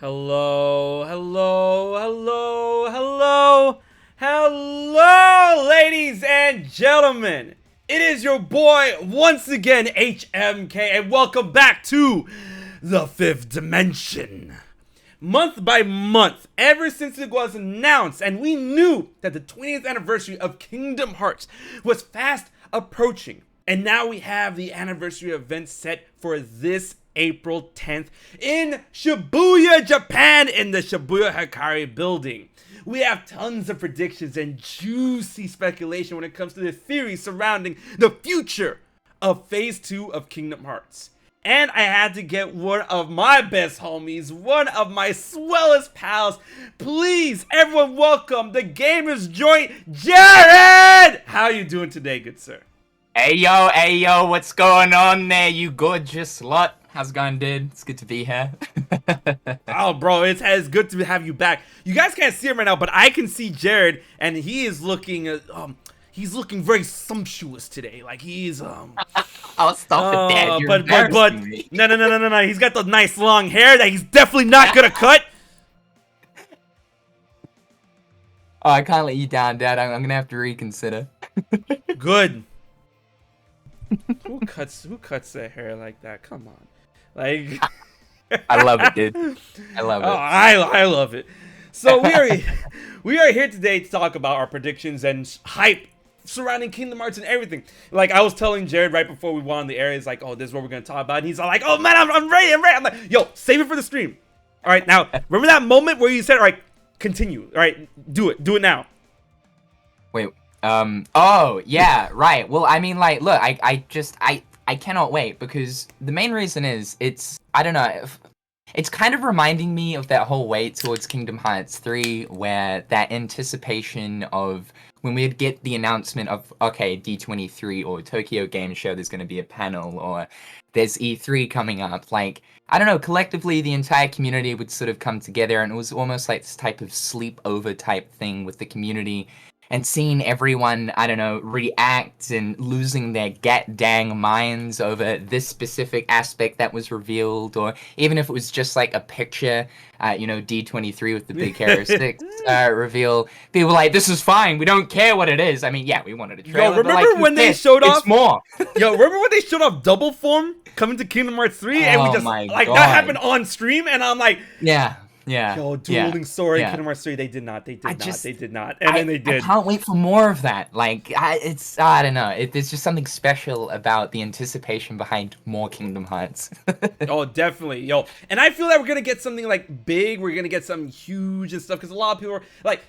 Hello, hello, hello, hello, hello, ladies and gentlemen. It is your boy, once again, HMK, and welcome back to the Fifth Dimension. Month by month, ever since it was announced, and we knew that the 20th anniversary of Kingdom Hearts was fast approaching, and now we have the anniversary event set for this April 10th in Shibuya, Japan, in the Shibuya Hikari building. We have tons of predictions and juicy speculation when it comes to the theories surrounding the future of Phase 2 of Kingdom Hearts. And I had to get one of my best homies, one of my swellest pals. Please, everyone welcome the TheGamersJoint, Jared! How are you doing today, good sir? Hey yo, what's going on there, you gorgeous slut? How's it going, dude? It's good to be here. Oh, bro, it's good to have you back. You guys can't see him right now, but I can see Jared, and he is looking, he's looking very sumptuous today. Like he's, I'll stop it, Dad. You're but embarrassing me. No. He's got the nice long hair that he's definitely not gonna cut. Oh, I can't let you down, Dad. I'm gonna have to reconsider. Good. Who cuts their hair like that? Come on. Like, I love it, dude. I love it. Oh, I love it. So we are here today to talk about our predictions and hype surrounding Kingdom Hearts and everything. Like I was telling Jared right before we went on the air, he's like, "Oh, this is what we're gonna talk about," and he's all like, "Oh man, I'm ready. I'm like, "Yo, save it for the stream." All right, now remember that moment where you said, "All right, continue. All right, do it now." Wait. Oh yeah, right. Well, I mean, like, look, I cannot wait because the main reason is I don't know. It's kind of reminding me of that whole wait towards Kingdom Hearts 3 where that anticipation of when we'd get the announcement of, okay, D23 or Tokyo Game Show, there's going to be a panel, or there's E3 coming up. Like, I don't know, collectively the entire community would sort of come together, and it was almost like this type of sleepover type thing with the community. And seeing everyone, I don't know, react and losing their dang minds over this specific aspect that was revealed, or even if it was just like a picture, D23 with the big Hero 6 reveal, people were like, this is fine, we don't care what it is. I mean, yeah, we wanted a trailer, Yo, remember but when they showed off? It's more. Yo, remember when they showed off Double Form coming to Kingdom Hearts 3, and we just my like God. that happened on stream, and I'm like, Yeah. Yo, dueling Sora in Kingdom Hearts 3, they did not, and then they did. I can't wait for more of that. Like, I don't know. There's just something special about the anticipation behind more Kingdom Hearts. Oh, definitely, yo. And I feel that we're gonna get something like big. We're gonna get something huge and stuff, because a lot of people are like,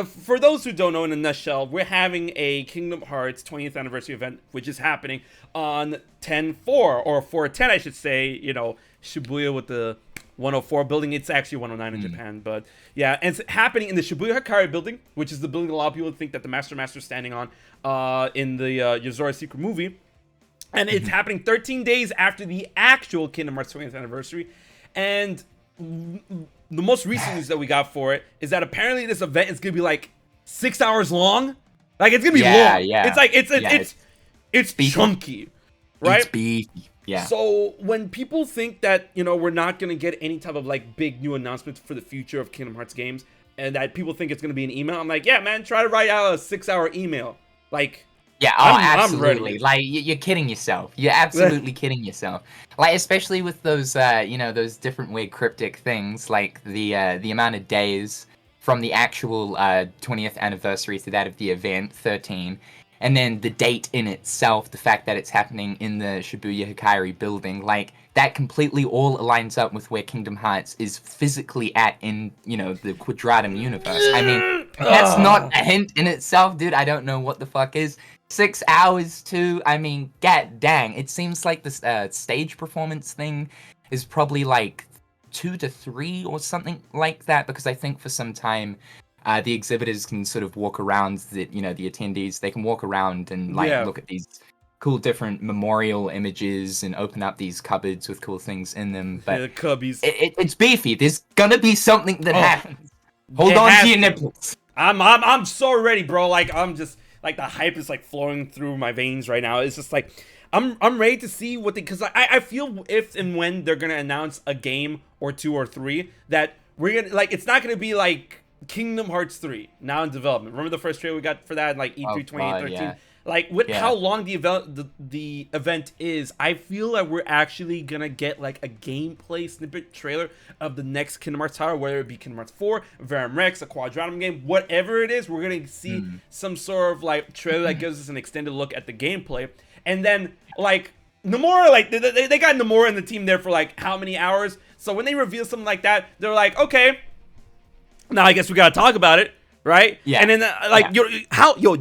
for those who don't know, in a nutshell, we're having a Kingdom Hearts 20th anniversary event, which is happening on 10/4 or 4/10, I should say. Shibuya with the 104 building. It's actually 109 in Japan, but yeah, and it's happening in the Shibuya Hikari building, which is the building a lot of people think that the Master's standing on in the Yozora secret movie. And it's happening 13 days after the actual Kingdom Hearts 20th anniversary. And the most recent news that we got for it is that apparently this event is gonna be like 6 hours long. Like, it's gonna be long. Yeah. It's like it's chunky, right? It's beefy. Yeah. So when people think that, we're not going to get any type of like big new announcements for the future of Kingdom Hearts games, and that people think it's going to be an email, I'm like, yeah, man, try to write out a 6-hour email. Like, yeah, absolutely. I'm ready. Like, you're kidding yourself. You're absolutely kidding yourself. Like, especially with those, those different weird cryptic things, like the amount of days from the actual 20th anniversary to that of the event, 13. And then the date in itself, the fact that it's happening in the Shibuya Hikari building, like, that completely all aligns up with where Kingdom Hearts is physically at in, the Quadratum universe. I mean, that's not a hint in itself, dude. I don't know what the fuck is. 6 hours too. I mean, god dang. It seems like this stage performance thing is probably like 2 to 3 or something like that, because I think for some time the exhibitors can sort of walk around, the attendees, they can walk around and look at these cool different memorial images and open up these cupboards with cool things in them. But the cubbies. It's beefy. There's gonna be something that happens. Hold on to your nipples. I'm so ready, bro. Like, I'm just like, the hype is like flowing through my veins right now. It's just like, I'm ready to see what because I feel if and when they're gonna announce a game or 2 or 3 that we're gonna like it's not gonna be like Kingdom Hearts 3 now in development. Remember the first trailer we got for that in like E3 2013? Yeah. Like with how long the event is, I feel like we're actually gonna get like a gameplay snippet trailer of the next Kingdom Hearts title, whether it be Kingdom Hearts 4, Verum Rex, a Quadrantum game, whatever it is, we're gonna see some sort of like trailer that gives us an extended look at the gameplay. And then like Nomura, like they got Nomura and the team there for like how many hours? So when they reveal something like that, they're like, okay, now I guess we gotta talk about it. Right? Yeah. And then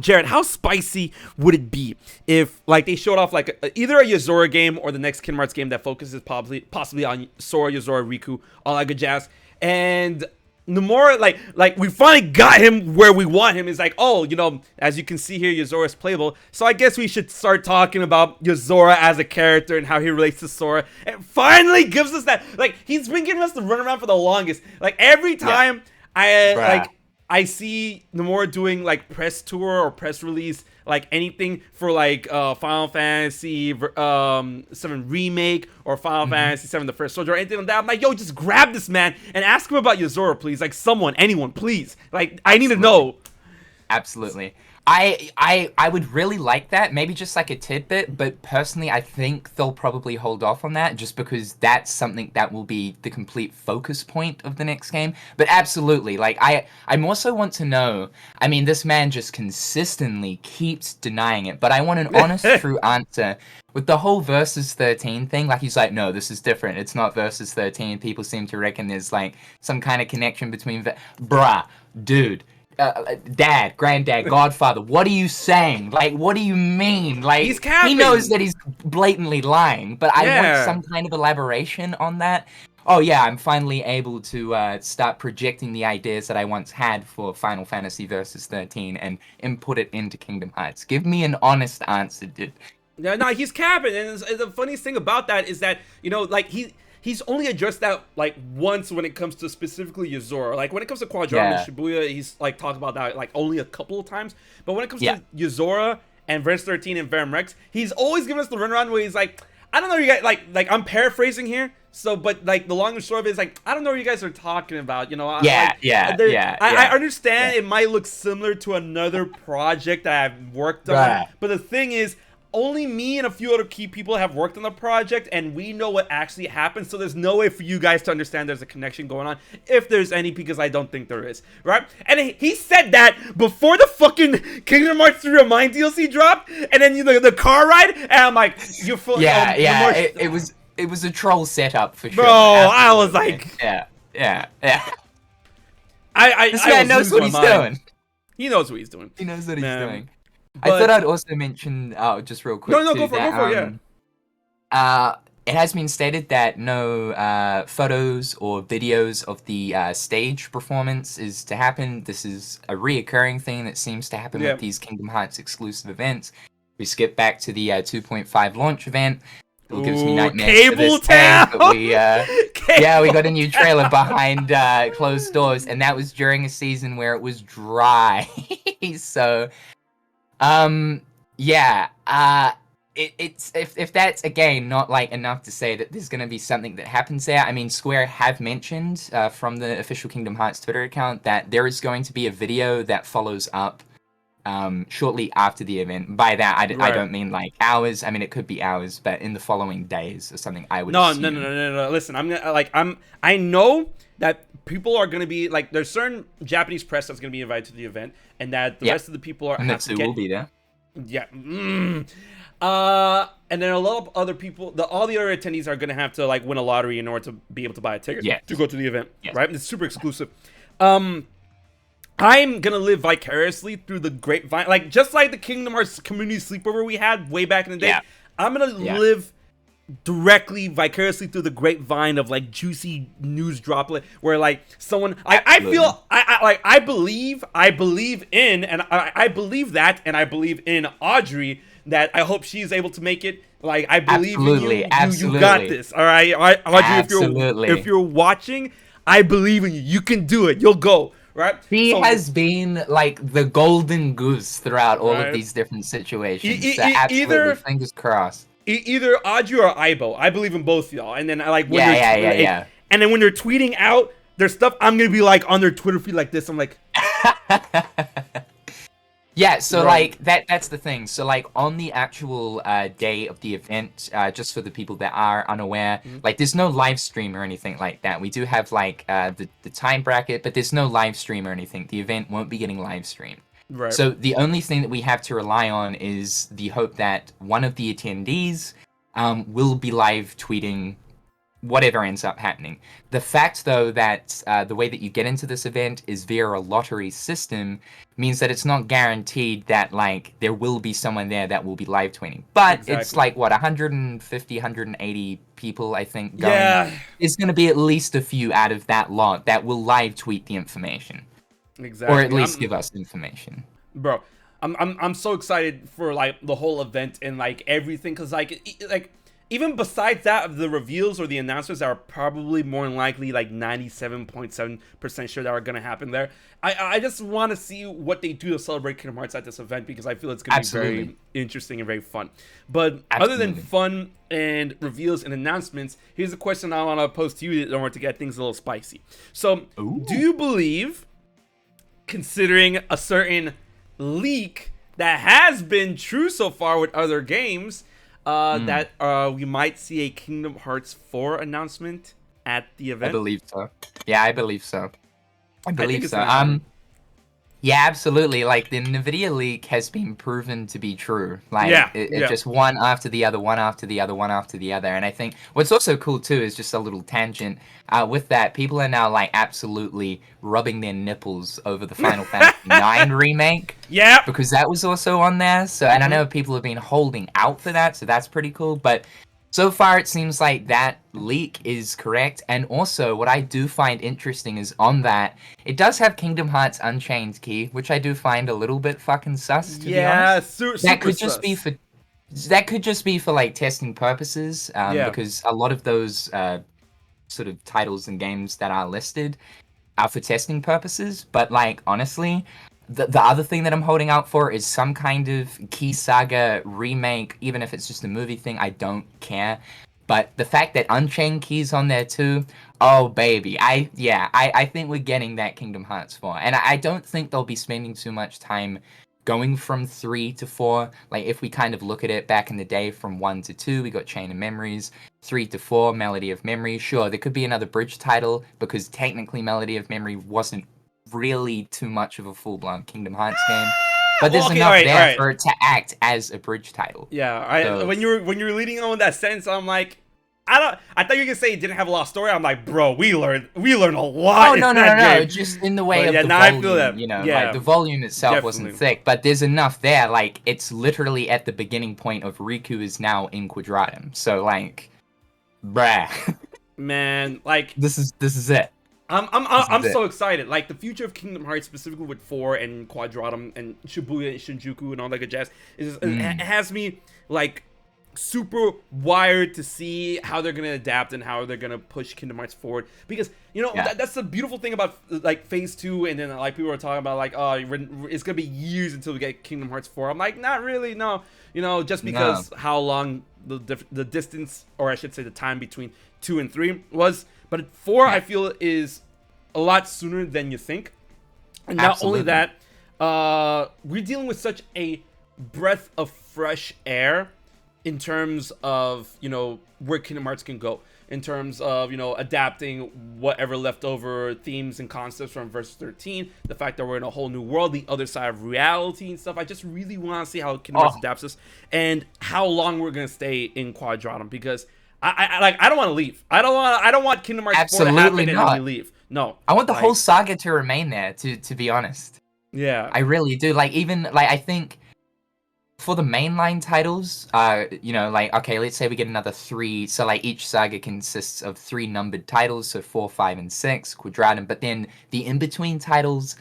Jared, how spicy would it be if like they showed off like either a Yozora game or the next Kingdom Hearts game that focuses possibly on Sora, Yozora, Riku, all that good jazz, and Nomura like we finally got him where we want him. Is like, oh, you know, as you can see here, Yozora is playable. So I guess we should start talking about Yozora as a character and how he relates to Sora. And finally gives us that. Like he's been giving us the runaround for the longest. Like every time I see Nomura doing like press tour or press release, like anything for like Final Fantasy 7 Remake or Final Fantasy 7 The First Soldier or anything like that. I'm like, yo, just grab this man and ask him about Yozora, please. Like someone, anyone, please. Like I need to know. Absolutely. I would really like that, maybe just like a tidbit, but personally I think they'll probably hold off on that just because that's something that will be the complete focus point of the next game. But absolutely, like I also want to know, I mean, this man just consistently keeps denying it, but I want an honest, true answer. With the whole Versus 13 thing, like he's like, no, this is different. It's not Versus 13. People seem to reckon there's like some kind of connection between, bruh, dude. Dad, granddad, godfather, what are you saying? Like, what do you mean? Like, he's capping. He knows that he's blatantly lying, but I want some kind of elaboration on that. Oh yeah, I'm finally able to start projecting the ideas that I once had for Final Fantasy Versus 13 and input it into Kingdom Hearts. Give me an honest answer, dude. No, he's capping, and the funniest thing about that is that, you know, like he's only addressed that like once when it comes to specifically Yozora. Like when it comes to Quadrantum and Shibuya, he's like talked about that like only a couple of times. But when it comes to Yozora and Versus 13 and Verum Rex, he's always giving us the runaround where he's like, I don't know, you guys, like I'm paraphrasing here. So, but like the long and short of it is like, I don't know what you guys are talking about. You know, I understand it might look similar to another project that I've worked on, but the thing is, only me and a few other key people have worked on the project, and we know what actually happened, so there's no way for you guys to understand there's a connection going on, if there's any, because I don't think there is, right? And he said that before the fucking Kingdom Hearts 3 Remind DLC dropped, and then the car ride, and I'm like, you're full. It was a troll setup for sure. Bro, I was like, this man knows what he's doing. He knows what he's doing. He knows what he's doing. But I thought I'd also mention, just real quick. No, go for it, it has been stated that no photos or videos of the stage performance is to happen. This is a reoccurring thing that seems to happen with these Kingdom Hearts exclusive events. We skip back to the 2.5 launch event. It gives me nightmares for this thing, but we got a new trailer behind closed doors, and that was during a season where it was dry. So... it's if that's again not like enough to say that there's gonna be something that happens there. I mean, Square have mentioned from the official Kingdom Hearts Twitter account that there is going to be a video that follows up shortly after the event. By that, I don't mean like hours. I mean, it could be hours, but in the following days or something. I would assume. No. Listen, I know that people are going to be like, there's certain Japanese press that's going to be invited to the event, and that the rest of the people are. And that will be there. Yeah. And then a lot of other people, all the other attendees are going to have to like win a lottery in order to be able to buy a ticket to go to the event, right? It's super exclusive. I'm going to live vicariously through the grapevine, like just like the Kingdom Hearts community sleepover we had way back in the day. Yeah. I'm going to live directly vicariously through the grapevine of like juicy news droplet where like someone I believe in, and I believe that, and I believe in Audrey, that I hope she's able to make it. Like, I believe in you. You got this. All right, Audrey, if you're watching, I believe in you. You can do it. You'll go. Right? She has been like the golden goose throughout all of these different situations. So absolutely, fingers crossed. either Audrey or Aibo. I believe in both y'all. And then I like when yeah. And then when they're tweeting out their stuff, I'm gonna be like on their Twitter feed like this. I'm like, yeah. So like that's the thing. So like on the actual day of the event, just for the people that are unaware, like there's no live stream or anything like that. We do have like the time bracket, but there's no live stream or anything. The event won't be getting live streamed. right. So the only thing that we have to rely on is the hope that one of the attendees will be live tweeting whatever ends up happening. The fact, though, that the way that you get into this event is via a lottery system means that it's not guaranteed that, like, there will be someone there that will be live tweeting. But it's like, what, 150, 180 people, I think, going. Yeah. It's going to be at least a few out of that lot that will live tweet the information. Exactly. Or at least give us information. Bro, I'm so excited for, like, the whole event and, like, everything. Because, like even besides that, of the reveals or the announcements that are probably more than likely like 97.7% sure that are going to happen there, I just want to see what they do to celebrate Kingdom Hearts at this event, because I feel it's going to be very interesting and very fun. But other than fun and reveals and announcements, here's a question I want to pose to you in order to get things a little spicy. So, do you believe, considering a certain leak that has been true so far with other games, that we might see a Kingdom Hearts 4 announcement at the event? I believe so. Yeah, I believe so. I believe so. Yeah, absolutely. Like, the Nvidia leak has been proven to be true. Like, it just one after the other, one after the other, one after the other. And I think what's also cool, too, is just a little tangent. With that, people are now, like, absolutely rubbing their nipples over the Final Fantasy IX remake. Yeah. Because that was also on there. So, and I know people have been holding out for that, so that's pretty cool. But so far, it seems like that leak is correct. And also, what I do find interesting is on that, it does have Kingdom Hearts Unchained Key, which I do find a little bit fucking sus, to be honest. That could just be for, like, testing purposes, because a lot of those sort of titles and games that are listed are for testing purposes. But, like, honestly, the other thing that I'm holding out for is some kind of Key Saga remake, even if it's just a movie thing. I don't care. But the fact that Unchained Key's on there too, oh baby, I think we're getting that Kingdom Hearts 4. And I don't think they'll be spending too much time going from 3 to 4. Like, if we kind of look at it back in the day, from 1 to 2, we got Chain of Memories. 3 to 4, Melody of Memory. Sure, there could be another bridge title, because technically Melody of Memory wasn't really too much of a full-blown Kingdom Hearts game, but there's enough there for it to act as a bridge title. Yeah, when you were leading on with that sentence, I'm like, I thought you were gonna say it didn't have a lot of story. I'm like, bro, we learned a lot. Oh no, just in the way of the volume. I feel that. You know, like the volume itself wasn't thick, but there's enough there. Like, it's literally at the beginning point of Riku is now in Quadratum. So, like, bruh, man, like, this is it. I'm so excited. Like, the future of Kingdom Hearts, specifically with 4 and Quadratum and Shibuya and Shinjuku and all that good jazz, it has me, like, super wired to see how they're gonna adapt and how they're gonna push Kingdom Hearts forward. Because, you know, that's the beautiful thing about, like, Phase 2, and then, like, people are talking about, like, oh, it's gonna be years until we get Kingdom Hearts 4. I'm like, not really, no. You know, just because how long the distance, or I should say the time between 2 and 3 was. But 4, I feel, is a lot sooner than you think. And not only that, we're dealing with such a breath of fresh air in terms of, you know, where Kingdom Hearts can go. In terms of, you know, adapting whatever leftover themes and concepts from Versus 13. The fact that we're in a whole new world, the other side of reality and stuff. I just really want to see how Kingdom Hearts adapts this. And how long we're going to stay in Quadratum. Because I don't want to leave. I don't want Kingdom Hearts 4 to happen and we leave. No. I want the whole saga to remain there, to be honest. Yeah. I really do. Like, even, like, I think for the mainline titles, you know, like, okay, let's say we get another 3. So, like, each saga consists of 3 numbered titles. So 4, 5, and 6, Quadratum. But then the in-between titles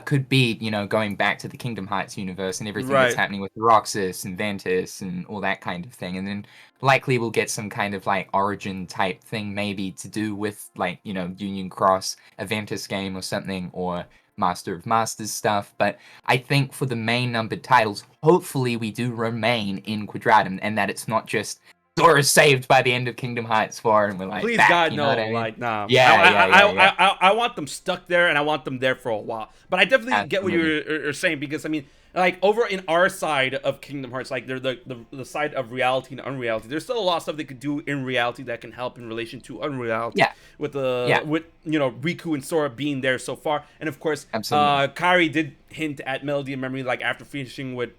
could be, you know, going back to the Kingdom Hearts universe and everything that's happening with Roxas and Ventus and all that kind of thing. And then likely we'll get some kind of, like, origin type thing, maybe to do with, like, you know, Union Cross, a Ventus game or something, or Master of Masters stuff, but I think for the main numbered titles, hopefully we do remain in Quadratum, and that it's not just Sora saved by the end of Kingdom Hearts 4, and we're like, Please, back, God, you know no. what I mean? Like, nah. Yeah. I want them stuck there, and I want them there for a while. But I definitely get what you're saying, because, I mean, like, over in our side of Kingdom Hearts, like, they're the side of reality and unreality. There's still a lot of stuff they could do in reality that can help in relation to unreality. Yeah. With Riku and Sora being there so far. And, of course, Absolutely. Kairi did hint at Melody and Memory, like, after finishing with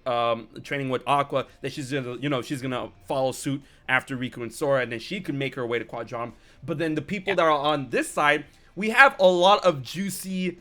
training with Aqua, that she's gonna follow suit after Riku and Sora, and then she could make her way to Quadram. But then the people that are on this side, we have a lot of juicy,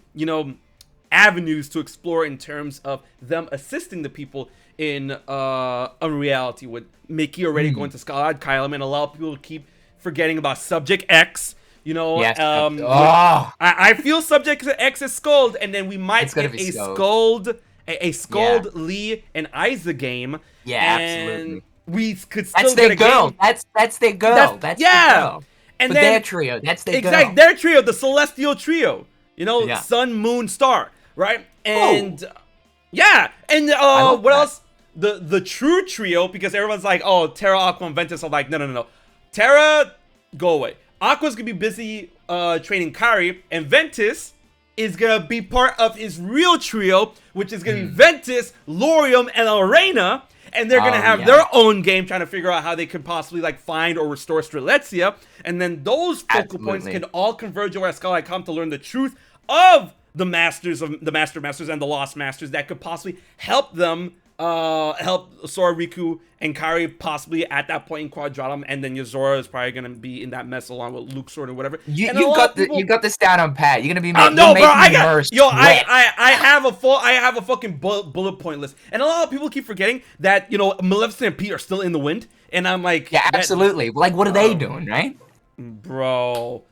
avenues to explore in terms of them assisting the people in unreality, with Mickey already going to Scarlet Kylam, and a lot of people keep forgetting about Subject X. Yes. I feel Subject X is Scold, and then we might get a Scold, Lee, and Isa game. Yeah, and absolutely. We could still That's their get a girl. game. That's their girl. That's their girl. And but then their trio. That's their girl. Exactly, their trio, the Celestial Trio. Yeah. Sun, Moon, Star, right? And what else? The true trio, because everyone's like, oh, Terra, Aqua, and Ventus. I'm like, no. Terra, go away. Aqua's gonna be busy training Kairi, and Ventus is gonna be part of his real trio, which is gonna be Ventus, Laurium, and Arena. And they're gonna have their own game, trying to figure out how they could possibly like find or restore Strelitzia. And then those focal points can all converge over at Scarlet Come to learn the truth of the Masters and the Lost Masters that could possibly help them, help Sora, Riku, and Kairi possibly at that point in Quadratum. And then Yozora is probably gonna be in that mess along with Luke Sword or whatever. You got this down on pat. You're gonna be making I have a fucking bullet point list, and a lot of people keep forgetting that Maleficent and Pete are still in the wind, and I'm like, yeah, absolutely. Like, what are they doing, right? Bro.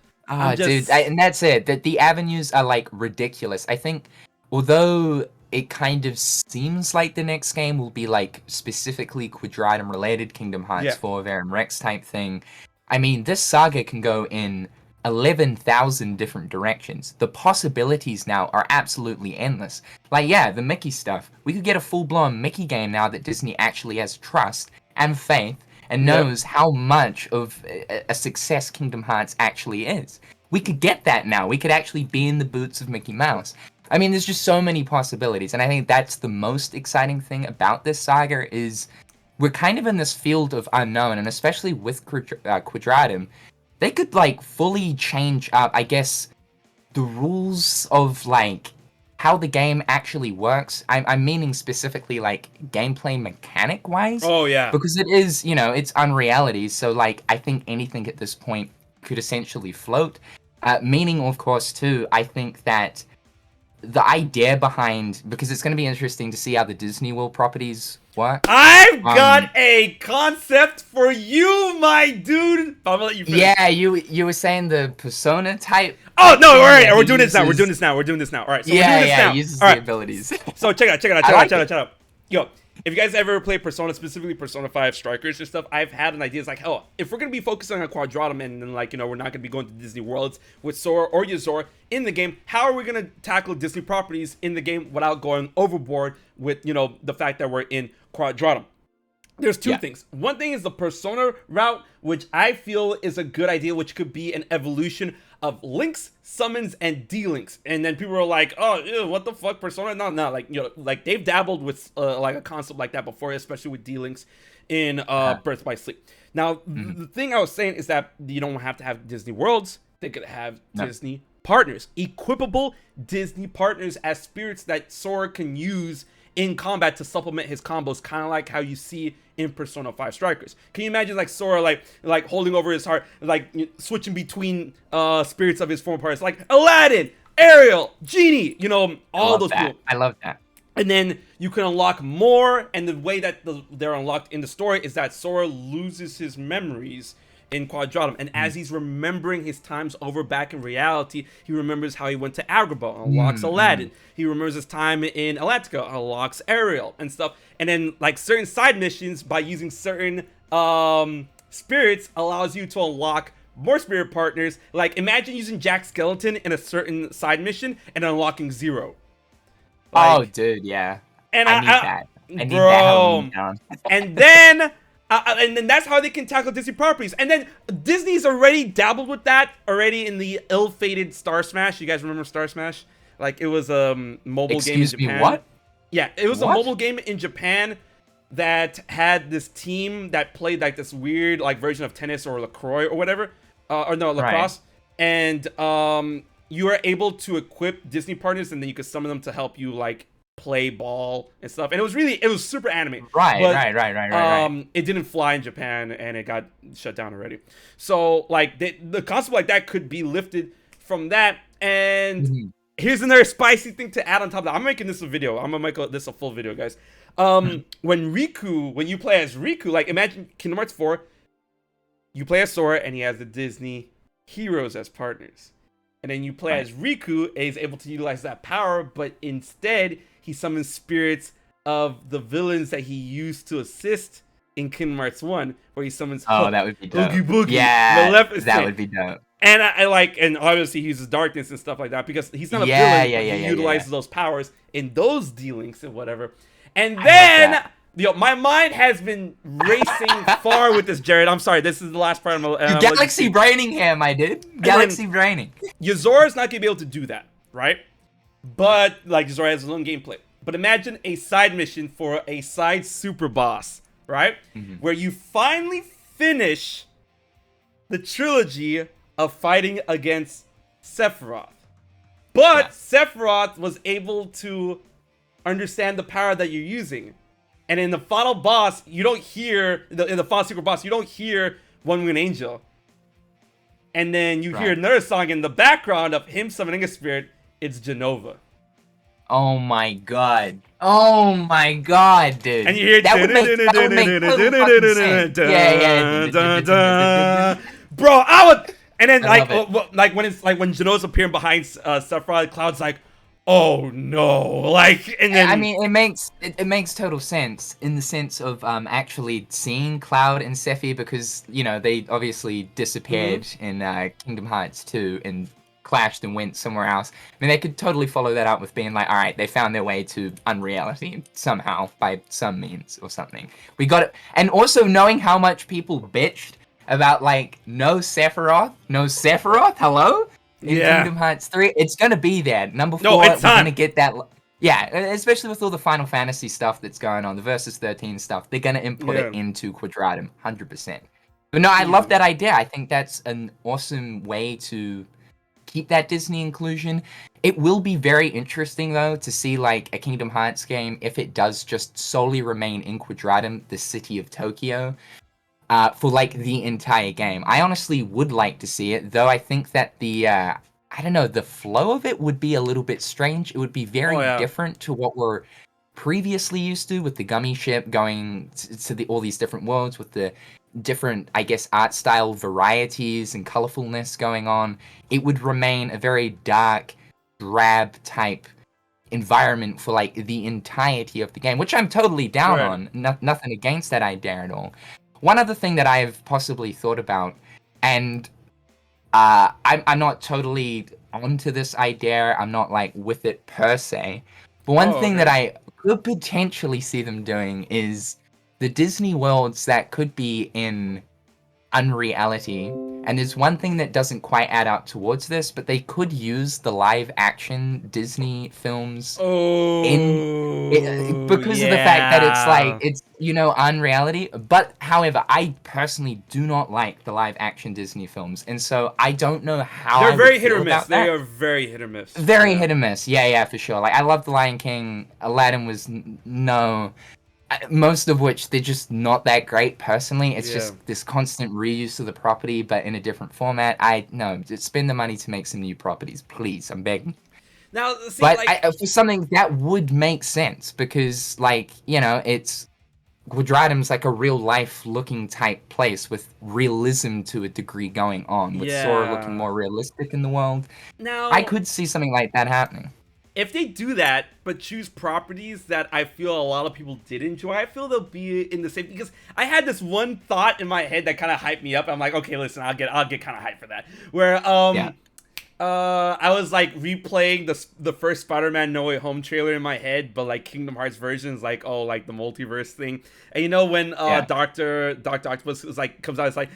Dude, and that's it. That the avenues are like ridiculous. I think, although it kind of seems like the next game will be like specifically Quadratum related, Kingdom Hearts 4, Verum Rex type thing. I mean, this saga can go in 11,000 different directions. The possibilities now are absolutely endless. Like, yeah, the Mickey stuff. We could get a full-blown Mickey game now that Disney actually has trust and faith and knows how much of a success Kingdom Hearts actually is. We could get that now. We could actually be in the boots of Mickey Mouse. I mean, there's just so many possibilities, and I think that's the most exciting thing about this saga is we're kind of in this field of unknown, and especially with Quadratum, they could, like, fully change up, I guess, the rules of, like, how the game actually works. I'm meaning specifically, like, gameplay mechanic-wise. Oh, yeah. Because it is, it's unreality, so, like, I think anything at this point could essentially float. Meaning, of course, too, I think that the idea behind, because it's going to be interesting to see how the Disney World properties work. I've got a concept for you, my dude. I'm gonna let you finish. Yeah, you were saying the Persona type. Oh no! All right, we're doing this now. We're doing this now. All right, so we're doing this now. Uses all right. the abilities. So check it out. Yo, if you guys ever play Persona, specifically Persona 5 Strikers and stuff, I've had an idea. It's like, oh, if we're going to be focusing on Quadratum and then, like, we're not going to be going to Disney Worlds with Sora or Yozora in the game, how are we going to tackle Disney properties in the game without going overboard with, the fact that we're in Quadratum? There's two things. One thing is the Persona route, which I feel is a good idea, which could be an evolution of Links, Summons, and D-Links. And then people are like, oh, ew, what the fuck, Persona? No, like they've dabbled with like a concept like that before, especially with D-Links in Birth by Sleep. Now, the thing I was saying is that you don't have to have Disney Worlds. They could have Disney partners, equipable Disney partners as spirits that Sora can use in combat to supplement his combos, kind of like how you see in Persona 5 Strikers. Can you imagine like Sora like holding over his heart, like switching between spirits of his former parts, like Aladdin, Ariel, Genie, all those people. I love that. And then you can unlock more, and the way that they're unlocked in the story is that Sora loses his memories in Quadratum, and as he's remembering his times over back in reality, he remembers how he went to Agrabah, unlocks Aladdin. He remembers his time in Atlantica, unlocks Ariel and stuff. And then like certain side missions by using certain spirits allows you to unlock more spirit partners. Like, imagine using Jack Skeleton in a certain side mission and unlocking 0. Oh, dude, yeah. And I need that. I need bro, that hell down. and then that's how they can tackle Disney properties. And then Disney's already dabbled with that already in the ill-fated Star Smash. You guys remember Star Smash? Like, it was a mobile game in Japan. Excuse me, what? Yeah, it was a mobile game in Japan that had this team that played like this weird like version of tennis or lacrosse or whatever, lacrosse. Right. And you were able to equip Disney partners, and then you could summon them to help you like play ball and stuff. And it was super anime. Right. It didn't fly in Japan, and it got shut down already. So like the concept like that could be lifted from that. And here's another spicy thing to add on top of that. I'm making this a video. I'm gonna make this a full video, guys. When you play as Riku, like imagine Kingdom Hearts 4, you play as Sora and he has the Disney heroes as partners. And then you play as Riku and he's able to utilize that power, but instead he summons spirits of the villains that he used to assist in Kingdom Hearts 1, where he summons that would be dope. Oogie Boogie, yeah, Maleficent. That would be dope. And and obviously he uses darkness and stuff like that because he's not a villain. He utilizes those powers in those dealings and whatever. And then, my mind has been racing far with this, Jared. I'm sorry. This is the last part. Galaxy braining here, my dude. Galaxy braining. Yozora's not going to be able to do that, right? But, like, Yozora has his own gameplay. But imagine a side mission for a side super boss, right? Where you finally finish the trilogy of fighting against Sephiroth. But Sephiroth was able to understand the power that you're using. And in the final boss, you don't hear, in the final secret boss, you don't hear One Winged Angel. And then you hear another song in the background of him summoning a spirit. It's Genova. Oh my god. Oh my god, dude. And you hear that would make total fucking sense. Yeah. Bro, I would. And then like when Genova's appearing behind Sephiroth, Cloud's like, oh no, like, and then I mean, it makes total sense in the sense of actually seeing Cloud and Sephi, because they obviously disappeared in Kingdom Hearts 2 and clashed and went somewhere else. I mean, they could totally follow that up with being like, all right, they found their way to unreality somehow by some means or something. We got it, and also knowing how much people bitched about like no Sephiroth, hello. In Kingdom Hearts 3, it's gonna be there. Number 4, we're gonna get that. Yeah, especially with all the Final Fantasy stuff that's going on, the Versus 13 stuff, they're gonna input it into Quadratum, 100%. But no, I love that idea. I think that's an awesome way to keep that Disney inclusion. It will be very interesting though to see like a Kingdom Hearts game if it does just solely remain in Quadratum, the city of Tokyo. For like the entire game. I honestly would like to see it, though I think that the the flow of it would be a little bit strange. It would be very different to what we're previously used to with the gummy ship going to all these different worlds with the different, I guess, art style varieties and colorfulness going on. It would remain a very dark, drab type environment for like the entirety of the game, which I'm totally down on. Nothing against that idea at all. One other thing that I've possibly thought about, and I'm not totally onto this idea, I'm not like with it per se, but one thing that I could potentially see them doing is the Disney worlds that could be in unreality. And there's one thing that doesn't quite add up towards this, but they could use the live action Disney films because of the fact that it's unreality. But however, I personally do not like the live action Disney films, and so I don't know how they're very hit or miss. They are very hit or miss. Very hit or miss. Yeah, for sure. Like I love The Lion King. Aladdin was most of which they're just not that great personally. It's just this constant reuse of the property, but in a different format. Just spend the money to make some new properties, please. I'm begging. Now, see, but for something that would make sense, because it's Quadratum's like a real life looking type place with realism to a degree going on, with Sora looking more realistic in the world. Now, I could see something like that happening. if they do that, but choose properties that I feel a lot of people did enjoy, I feel they'll be in the same, because I had this one thought in my head that kind of hyped me up. I'm like, okay, listen, I'll get kind of hyped for that. Where I was like replaying the first Spider-Man No Way Home trailer in my head, but like Kingdom Hearts versions, like like the multiverse thing. And you know when Doctor Octopus is like comes out, it's like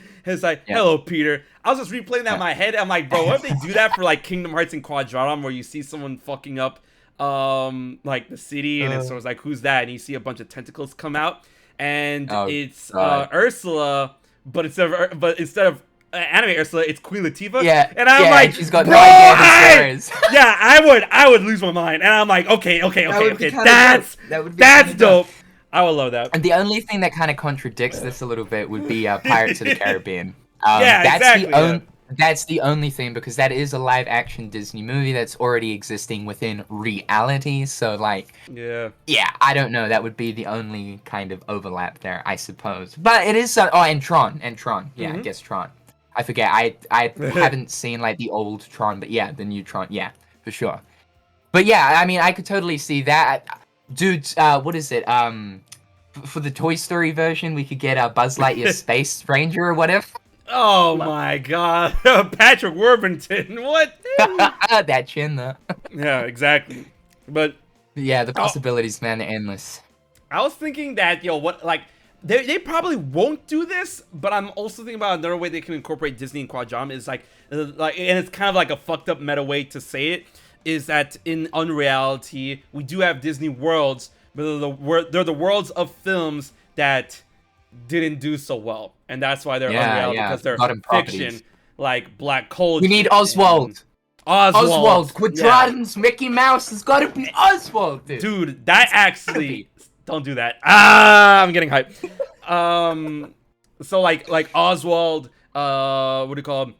hello Peter. I was just replaying that in my head. I'm like, bro, what if they do that for like Kingdom Hearts and Quadratum, where you see someone fucking up like the city, and it's sort of like, who's that? And you see a bunch of tentacles come out, and it's Ursula, but instead of anime Ursula, it's Queen Latifah. Yeah, and I'm like, she's got no idea I would lose my mind. And I'm like, okay, that's dope. I would love that. And the only thing that kind of contradicts this a little bit would be Pirates of the Caribbean. That's the only thing, because that is a live action Disney movie that's already existing within reality. So like, I don't know. That would be the only kind of overlap there, I suppose. But it is and Tron. Yeah, I guess Tron. I forget. I haven't seen like the old Tron, but yeah, the new Tron. Yeah, for sure. But yeah, I mean, I could totally see that. Dude, what is it? For the Toy Story version, we could get Buzz Lightyear Space Ranger or whatever. Oh my god. Patrick Warburton, what? That chin, though. Yeah, exactly. But yeah, the possibilities, man, are endless. I was thinking that, they probably won't do this, but I'm also thinking about another way they can incorporate Disney and Quadratum is like, and it's kind of like a fucked up meta way to say it, is that in unreality, we do have Disney worlds, but they're the worlds of films that didn't do so well, and that's why they're unreality, because they're fiction, like Black Cauldron. We need Oswald. Quadratum's Mickey Mouse has got to be Oswald, dude. That actually. Don't do that. I'm getting hyped. So like Oswald, what do you call him?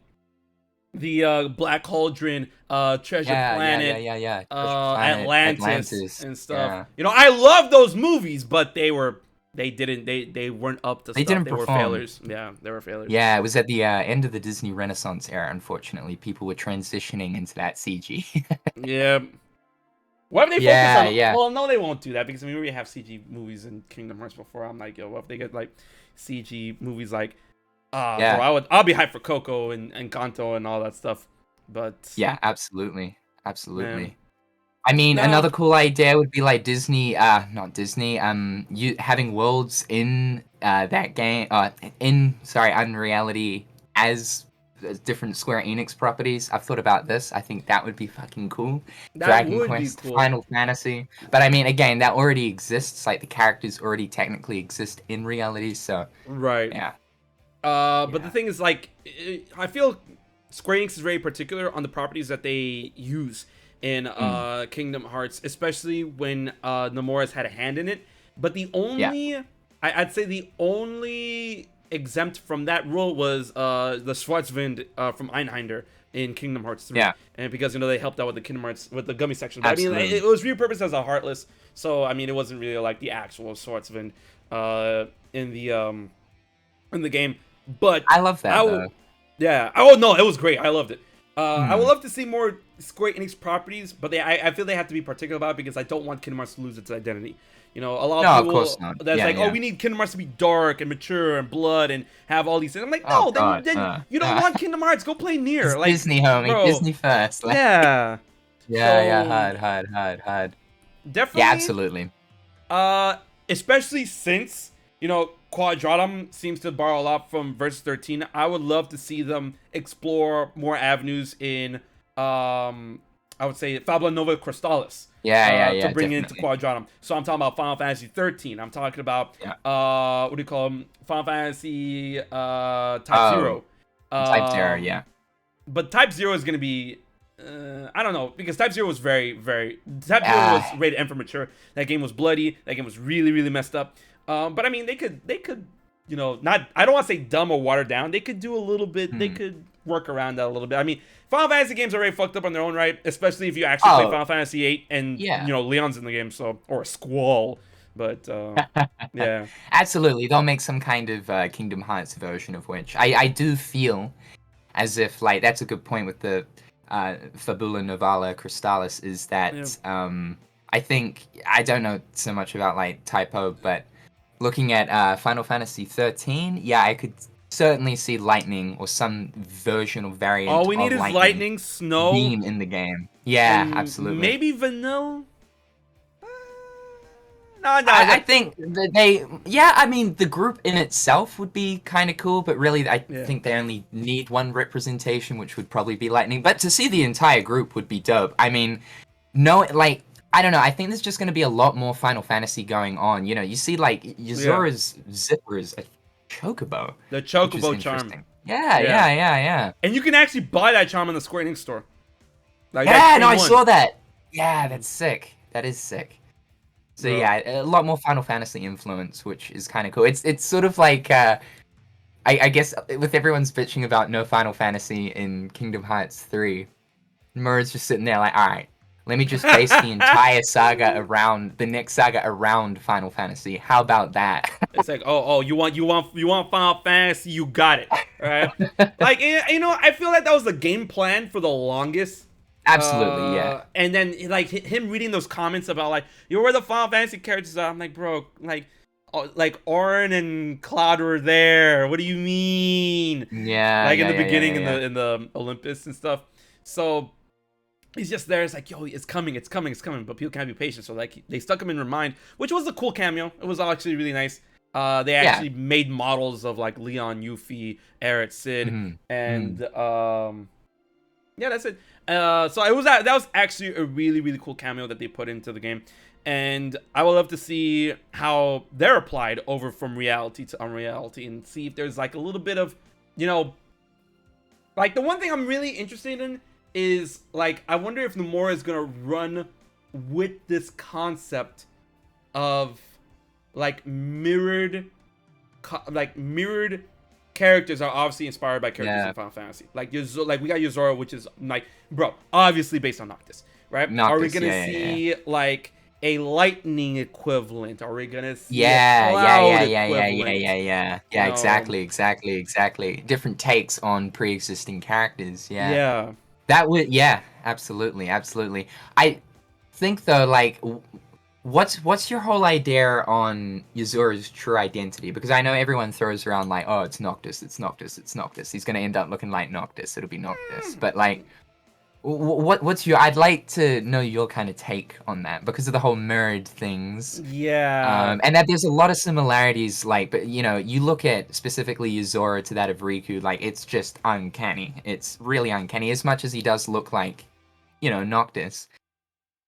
The Black Cauldron, Treasure Planet, Atlantis and stuff. Yeah. I love those movies, but they weren't up to stuff. They were failures. Yeah, they were failures. Yeah, it was at the end of the Disney Renaissance era. Unfortunately, people were transitioning into that CG. Yeah. What if they focus on? Well, no, they won't do that, because we already have CG movies in Kingdom Hearts before. I'm like, what if they get like CG movies like? Bro, I'll be hyped for Coco and Kanto and all that stuff. But yeah, absolutely. Man. I mean, another cool idea would be like Disney, not Disney, you having worlds in that game, Unreality as different Square Enix properties. I've thought about this. I think that would be fucking cool. Dragon Quest, Final Fantasy. But I mean, again, that already exists. Like, the characters already technically exist in reality, so... Right. Yeah. But the thing is, like, I feel Square Enix is very particular on the properties that they use in Kingdom Hearts, especially when Nomura's had a hand in it. But the only... I'd say the only... exempt from that rule was the Schwarzwind from Einhander in Kingdom Hearts 3. Yeah. And because they helped out with the Kingdom Hearts with the gummy section. But I mean, it was repurposed as a Heartless, so I mean, it wasn't really like the actual Schwarzwind in the game. But I love that. Yeah. Oh no, it was great. I loved it. I would love to see more Square Enix properties, but I feel they have to be particular about it, because I don't want Kingdom Hearts to lose its identity. A lot of people that's we need Kingdom Hearts to be dark and mature and blood and have all these things. I'm like, no, then you don't want Kingdom Hearts. Go play Nier. It's like, Disney, homie. Bro. Disney first. Like, yeah. Hard. Definitely. Yeah, absolutely. Especially since, Quadratum seems to borrow a lot from Versus 13. I would love to see them explore more avenues in, I would say, Fabula Nova Crystallis. To bring it into Quadratum. So I'm talking about Final Fantasy 13. I'm talking about what do you call them? Final Fantasy Type 0. Type 0, yeah. But Type 0 is gonna be I don't know, because Type 0 was very, very Type 0 was rated M for mature. That game was bloody. That game was really, really messed up. But I mean, they could not, I don't want to say dumb or watered down. They could do a little bit. They could work around that a little bit. I mean, Final Fantasy games are already fucked up on their own right, especially if you actually play Final Fantasy VIII and Leon's in the game, or Squall. But yeah, absolutely, they'll make some kind of Kingdom Hearts version of which I do feel as if, like, that's a good point with the Fabula Novala Crystallis is that I think I don't know so much about like typo, but looking at Final Fantasy 13, yeah, I could certainly see lightning or some version or variant. All we need of is lightning, snow, beam in the game. Yeah, absolutely. Maybe vanilla. No, I think I mean, the group in itself would be kind of cool, but really, I think they only need one representation, which would probably be Lightning. But to see the entire group would be dope. I mean, I don't know. I think there's just going to be a lot more Final Fantasy going on. You know, you see, like, Yozora's zipper is a chocobo. The chocobo charm. Yeah. And you can actually buy that charm in the Square Enix store. Like, I saw that. Yeah, that's sick. That is sick. So yeah, a lot more Final Fantasy influence, which is kind of cool. It's sort of like, I guess with everyone's bitching about no Final Fantasy in Kingdom Hearts 3, Nomura's just sitting there like, all right, let me just base the entire saga around the next saga around Final Fantasy. How about that? It's like, you want Final Fantasy, you got it, right? Like, you know, I feel like that was the game plan for the longest. Absolutely, yeah. And then, like, him reading those comments about, like, where the Final Fantasy characters are. I'm like, bro, like Auron and Cloud were there. What do you mean? Yeah. Like, in the beginning, in the Olympus and stuff. So, he's just there. It's like, yo, it's coming. But people can't be patient. So, like, they stuck him in Remind, which was a cool cameo. It was actually really nice. They actually made models of, like, Leon, Yuffie, Aerith, Cid, and, yeah, that's it. So that was actually a really, really cool cameo that they put into the game, and I would love to see how they're applied over from reality to unreality, and see if there's like a little bit of, you know, like the one thing I'm really interested in is like I wonder if Nomura is gonna run with this concept of like mirrored characters are obviously inspired by characters in Final Fantasy. Like we got Yozora, which is like, bro, obviously based on Noctis, right? Are we gonna see like a lightning equivalent? Are we gonna see a cloud equivalent? Exactly. Different takes on pre-existing characters. Yeah. That would, absolutely. I think though, like, what's your whole idea on Yozora's true identity? Because I know everyone throws around like, oh, it's Noctis. He's gonna end up looking like Noctis. It'll be Noctis. But like, what's your? I'd like to know your kind of take on that because of the whole mirrored things. Yeah. And that there's a lot of similarities. Like, but you know, you look at specifically Yozora to that of Riku. Like, it's just uncanny. It's really uncanny. As much as he does look like, you know, Noctis.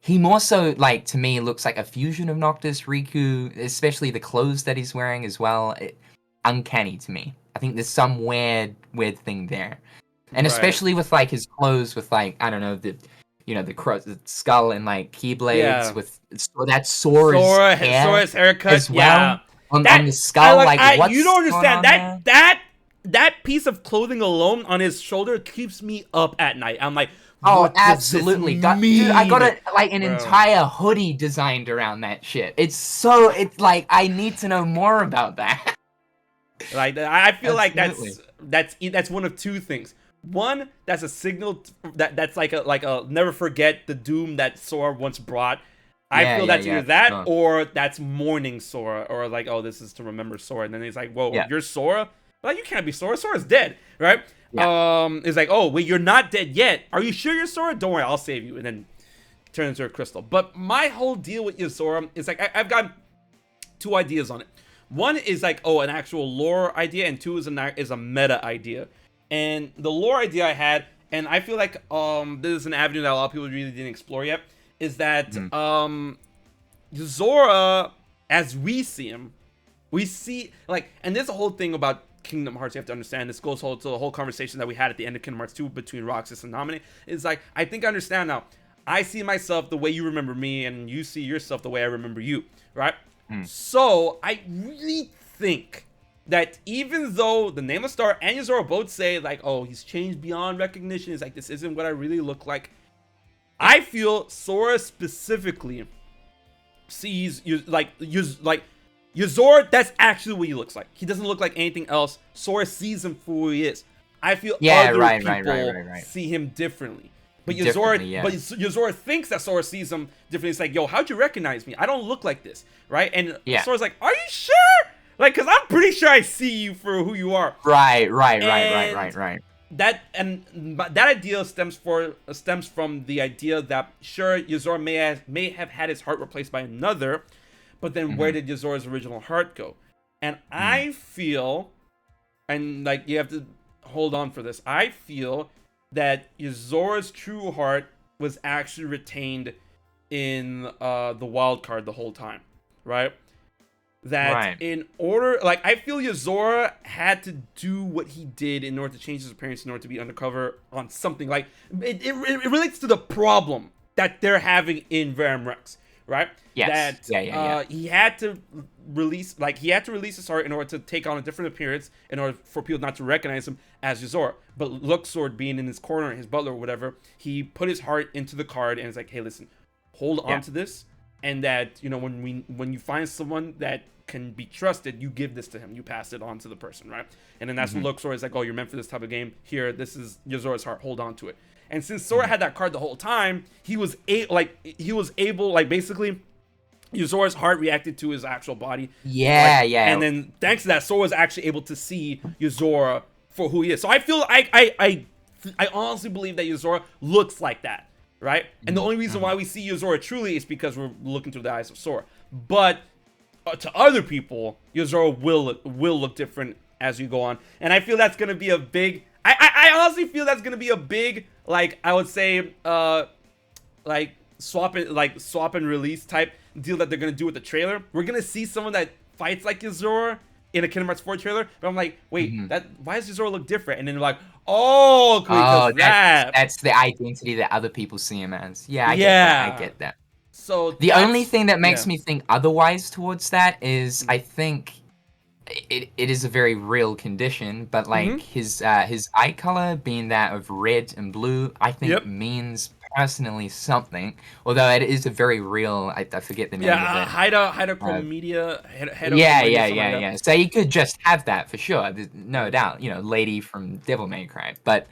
He more so, like, to me, looks like a fusion of Noctis, Riku, especially the clothes that he's wearing as well. Uncanny to me. I think there's some weird thing there. And especially with, like, his clothes with, like, I don't know, the skull and, like, keyblades with that Sora's haircut as well. On the skull, what's you don't understand. Going on that piece of clothing alone on his shoulder keeps me up at night. I'm like, oh, absolutely. Dude, I got an entire hoodie designed around that shit. It's like, I need to know more about that. Like, I feel like that's one of two things. One, that's a signal that's like a never forget the doom that Sora once brought. I feel that's either that or that's mourning Sora, or like, oh, this is to remember Sora. And then he's like, whoa, you're Sora? Like, you can't be Sora. Sora's dead, right? Yeah. It's like, oh, wait, you're not dead yet. Are you sure you're Sora? Don't worry, I'll save you. And then turn into a crystal. But my whole deal with Yozora is like, I've got two ideas on it. One is like, oh, an actual lore idea, and two is a meta idea. And the lore idea I had, and I feel like this is an avenue that a lot of people really didn't explore yet, is that Yozora, as we see him, we see, like, and there's a whole thing about Kingdom Hearts you have to understand. This goes to the whole conversation that we had at the end of Kingdom Hearts 2 between Roxas and Naminé. It's like, I think I understand now. I see myself the way you remember me, and you see yourself the way I remember you, right? So I really think that even though the Nameless Star and Yozora both say like, oh, he's changed beyond recognition, it's like, this isn't what I really look like, I feel Sora specifically sees Yozora, that's actually what he looks like. He doesn't look like anything else. Sora sees him for who he is. I feel other people see him differently. But Differently, Yozora thinks that Sora sees him differently. It's like, yo, how'd you recognize me? I don't look like this, right? And Sora's like, are you sure? Like, because I'm pretty sure I see you for who you are. Right. That idea stems from the idea that sure, Yozora may have had his heart replaced by another, but then where did Yozora's original heart go? And I feel, and like you have to hold on for this, I feel that Yozora's true heart was actually retained in the wild card the whole time, right? That in order, like, I feel Yozora had to do what he did in order to change his appearance in order to be undercover on something. Like, it relates to the problem that they're having in Verum Rex, right? Yes. He had to release his heart in order to take on a different appearance in order for people not to recognize him as Yozora. But Luxord being in his corner, his butler or whatever, he put his heart into the card and it's like, hey, listen, hold on to this. And that, you know, when you find someone that can be trusted, you give this to him. You pass it on to the person, right? And then that's when Luxord is like, oh, you're meant for this type of game. Here, this is Yozora's heart. Hold on to it. And since Sora had that card the whole time, he was able, basically, Yozora's heart reacted to his actual body. And then thanks to that, Sora was actually able to see Yozora for who he is. So I feel I honestly believe that Yozora looks like that, right? And the only reason why we see Yozora truly is because we're looking through the eyes of Sora. But to other people, Yozora will look different as you go on, and I feel that's gonna be a big. I honestly feel that's gonna be a big, like, I would say, like swap and release type deal that they're gonna do with the trailer. We're gonna see someone that fights like Yozora in a Kingdom Hearts 4 trailer, but I'm like, wait, why does Yozora look different? And then they're like, that's the identity that other people see him as. I get that. So the only thing that makes me think otherwise towards that is I think it is a very real condition, but like his eye color being that of red and blue, I think means personally something. Although it is a very real, I forget the name of it. Hydrochromedia. So you could just have that for sure. There's no doubt. You know, lady from Devil May Cry, but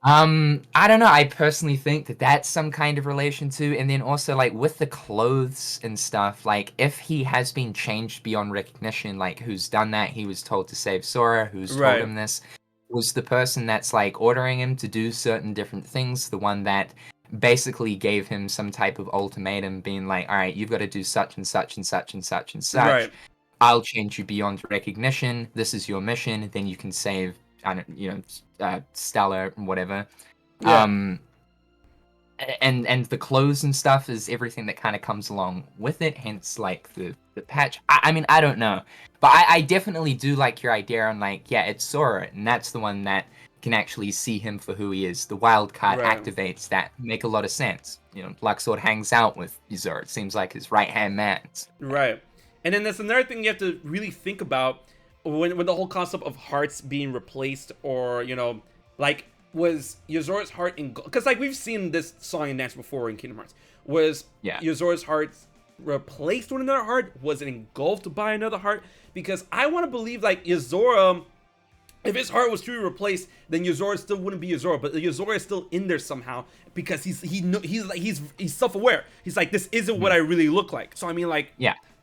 I don't know. I personally think that that's some kind of relation to, and then also like with the clothes and stuff, like if he has been changed beyond recognition, like who's done that? He was told to save Sora. Who's told him this? Was the person that's like ordering him to do certain different things, the one that basically gave him some type of ultimatum, being like, all right, you've got to do such and such and such and such and such. Right. I'll change you beyond recognition. This is your mission. Then you can save, Stellar and whatever. And the clothes and stuff is everything that kind of comes along with it, hence like the patch. I mean, I don't know, but I definitely do like your idea on like, it's Sora, and that's the one that can actually see him for who he is. The wild card activates that. Make a lot of sense. You know, Luxord hangs out with Yozora. It seems like his right-hand man. Right. And then there's another thing you have to really think about when the whole concept of hearts being replaced, or, you know, like, was Yozora's heart because like we've seen this song and dance before in Kingdom Hearts. Was Yozora's heart replaced with another heart? Was it engulfed by another heart? Because I want to believe like Yozora, if his heart was truly replaced, then Yozora still wouldn't be Yozora, but Yozora is still in there somehow because he's self-aware. He's like, this isn't what I really look like. So I mean, like,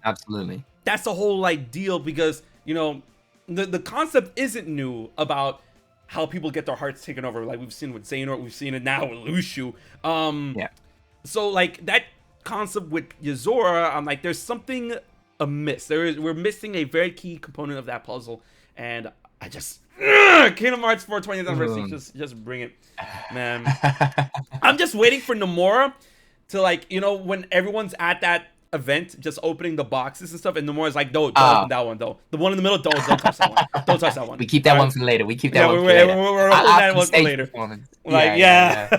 absolutely, that's the whole like deal, because you know the concept isn't new about how people get their hearts taken over. Like we've seen with Xehanort, we've seen it now with Lushu. So like that concept with Yozora, I'm like, there's something amiss. We're missing a very key component of that puzzle, and I just Kingdom Hearts 4 20th anniversary, just bring it, man. I'm just waiting for Nomura to, like, you know, when everyone's at that event just opening the boxes and stuff, and Nomura's like, don't open that one though. The one in the middle, don't touch that one. Don't touch that one. We keep that one for later. We keep that one for later. We're holding that one for later. Like,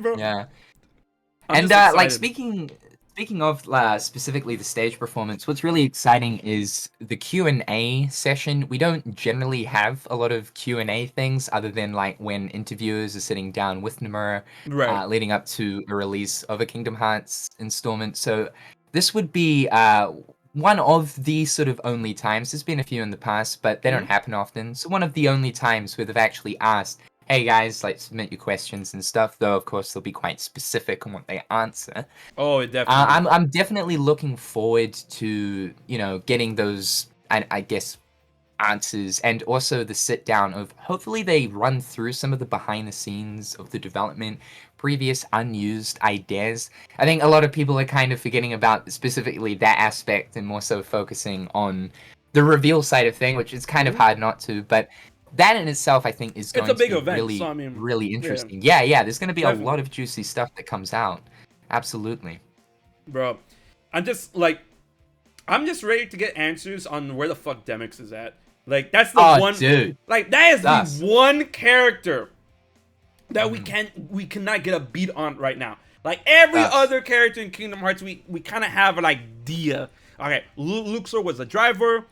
bro. And like speaking of specifically the stage performance, what's really exciting is the Q&A session. We don't generally have a lot of Q&A things other than like when interviewers are sitting down with Nomura leading up to a release of a Kingdom Hearts installment. So this would be one of the sort of only times. There's been a few in the past, but they don't happen often. So one of the only times where they've actually asked hey guys, like submit your questions and stuff. Though of course they'll be quite specific on what they answer. Oh, it definitely. I'm definitely looking forward to getting those I guess answers, and also the sit down of hopefully they run through some of the behind the scenes of the development, previous unused ideas. I think a lot of people are kind of forgetting about specifically that aspect and more so focusing on the reveal side of thing, which is kind of hard not to, but that in itself I think is going It's a big to be event, really so I mean, really interesting. Yeah, there's going to be definitely. a lot of juicy stuff that comes out. Absolutely. Bro, I'm just ready to get answers on where the fuck Demyx is at. Like, that's the one, dude. Like, that is the one character that we cannot get a beat on right now. Like, every other character in Kingdom Hearts, we kind of have an idea. Okay, Luxor was a driver.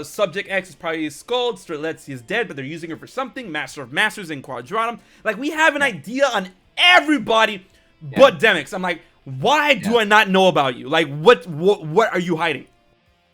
Subject X is probably Skull. Streletsy is dead, but they're using her for something. Master of Masters and Quadratum. Like, we have an idea on everybody but Demyx. I'm like, why do I not know about you? Like, what are you hiding?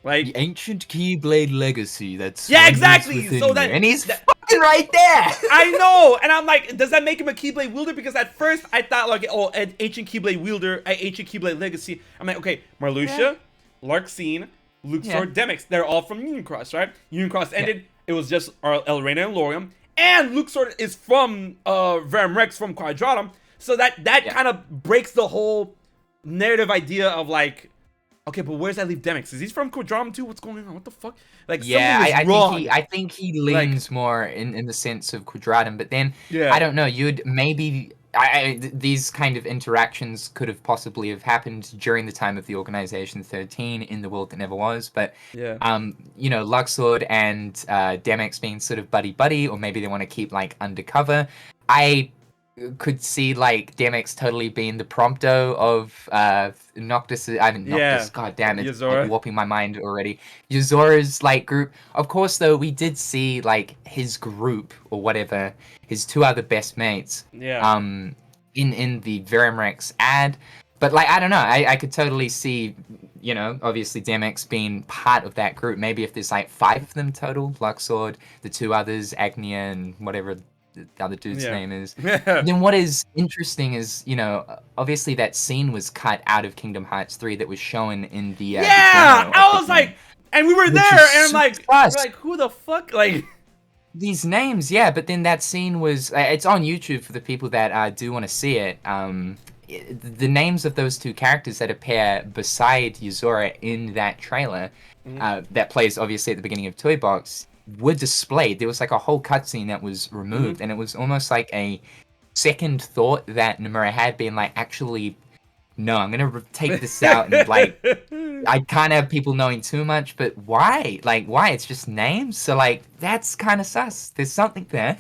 Like, the ancient Keyblade legacy. That's exactly. So that, and he's fucking right there. I know, and I'm like, does that make him a Keyblade wielder? Because at first I thought like, oh, an ancient Keyblade wielder, an ancient Keyblade legacy. I'm like, okay, Marluxia, Larxene, Luxor, Demyx. They're all from Union Cross, right? Union Cross ended. It was just Elrena and Lorium, and Luxor is from Verum Rex from Quadratum. So that kind of breaks the whole narrative idea of like, okay, but where's that leave Demyx? Is he from Quadratum too? What's going on? What the fuck? Like, I think he leans more in the sense of Quadratum, but then I don't know. You'd maybe these kind of interactions could have possibly have happened during the time of the Organization 13 in the world that never was, but Luxord and Demyx being sort of buddy, or maybe they want to keep like undercover. I could see like Demyx totally being the prompto of Noctis. Noctis. God damn it, it's like warping my mind already. Yozora's like group. Of course, though, we did see like his group or whatever, his two other best mates. In the Verum Rex ad, but like I don't know. I could totally see, obviously Demyx being part of that group. Maybe if there's like 5 of them total, Luxord, the 2 others, Agnia, and whatever the other dude's name is. Then what is interesting is, obviously that scene was cut out of Kingdom Hearts 3 that was shown in the I was like, and we were there, and I'm like, who the fuck, like these names, but then that scene was, it's on YouTube for the people that do want to see it. The names of those 2 characters that appear beside Yozora in that trailer, that plays obviously at the beginning of Toy Box, were displayed. There was like a whole cutscene that was removed, and it was almost like a second thought that Nomura had been like, actually, no, I'm gonna take this out, and like, I can't have people knowing too much, but why? Like, why? It's just names, so like, that's kind of sus. There's something there.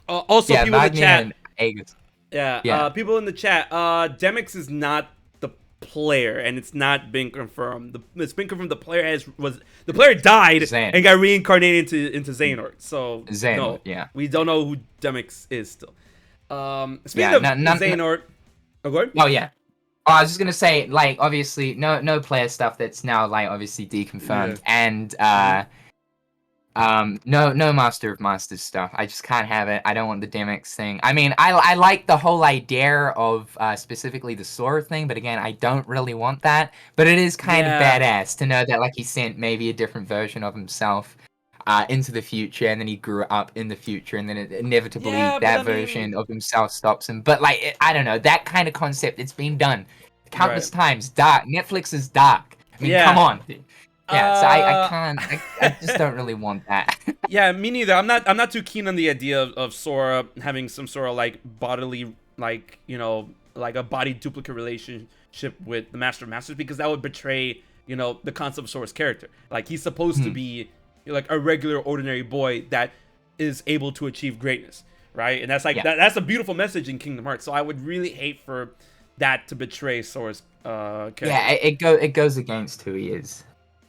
Also, people in the chat. Yeah, people in the chat. Demyx is not the player, and it's not been confirmed. It's been confirmed the player died and got reincarnated into Xehanort. So we don't know who Demyx is still. Speaking of Xehanort, go ahead. Oh yeah. I was just gonna say, like, obviously, no player stuff that's now like obviously deconfirmed, and no Master of Masters stuff. I just can't have it. I don't want the Demyx thing. I mean, I like the whole idea of specifically the Sora thing, but again, I don't really want that. But it is kind of badass to know that like he sent maybe a different version of himself into the future, and then he grew up in the future, and then inevitably that version of himself stops him. But like, I don't know, that kind of concept, it's been done countless times. Dark. Netflix is dark. I mean, come on. Yeah, so I can't. I just don't really want that. Yeah, me neither. I'm not too keen on the idea of Sora having some sort of like bodily, like, like a body duplicate relationship with the Master of Masters, because that would betray, the concept of Sora's character. Like, he's supposed to be like a regular, ordinary boy that is able to achieve greatness, right? And that's like that's a beautiful message in Kingdom Hearts. So I would really hate for that to betray Sora's character. Yeah, it goes against who he is.